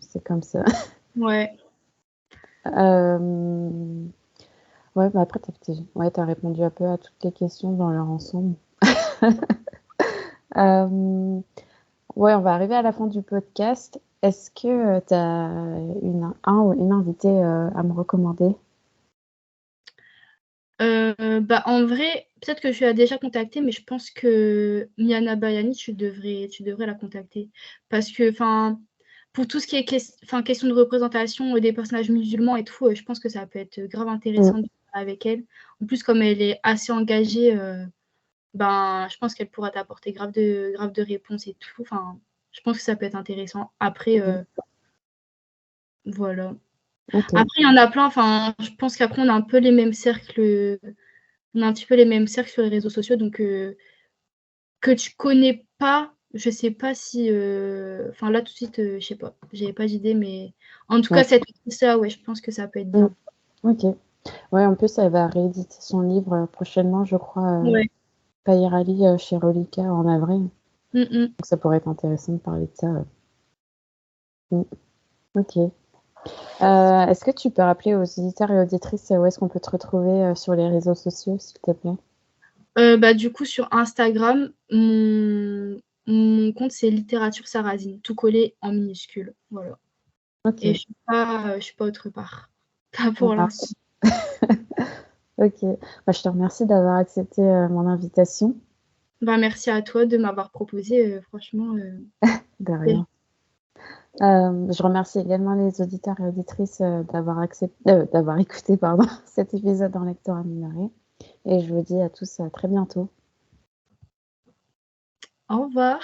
C'est comme ça. Ouais. Euh, ouais, bah après, t'as répondu un peu à toutes les questions dans leur ensemble. Euh, ouais, on va arriver à la fin du podcast. Est-ce que tu as un ou une invitée à me recommander? Bah, en vrai, peut-être que tu l'as déjà contactée, mais je pense que Miana Bayani, tu devrais la contacter. Parce que, enfin, pour tout ce qui est question de représentation, des personnages musulmans et tout, je pense que ça peut être grave Mm. intéressant de parler avec elle. En plus, comme elle est assez engagée, ben, je pense qu'elle pourra t'apporter grave de réponses et tout. Enfin, je pense que ça peut être intéressant. Après, Mm. voilà. Ok. Après, il y en a plein, enfin, je pense qu'après on a un peu les mêmes cercles, on a un petit peu les mêmes cercles sur les réseaux sociaux, donc que tu connais pas, je sais pas si, enfin là tout de suite, je sais pas, j'avais pas d'idée, mais en tout cas Ouais. cette autrice-là, ouais, je pense que ça peut être Mm. bien. Ok. Ouais, en plus, elle va rééditer son livre prochainement, je crois, Ouais. Payirali chez Relica en avril. Mmh mh. Donc ça pourrait être intéressant de parler de ça. Mm. Ok. Est-ce que tu peux rappeler aux auditeurs et auditrices où est-ce qu'on peut te retrouver sur les réseaux sociaux, s'il te plaît? Bah, du coup sur Instagram, mon compte c'est littérature sarrasine, tout collé en minuscule, voilà. Et Ok, je suis pas autre part. Pas ça pour l'instant. marche. Ok. Bah, je te remercie d'avoir accepté mon invitation. Bah, merci à toi de m'avoir proposé, franchement, De c'est rien. Je remercie également les auditeurs et auditrices d'avoir écouté pardon, cet épisode en lecteur amélioré. Et je vous dis à tous à très bientôt. au revoir.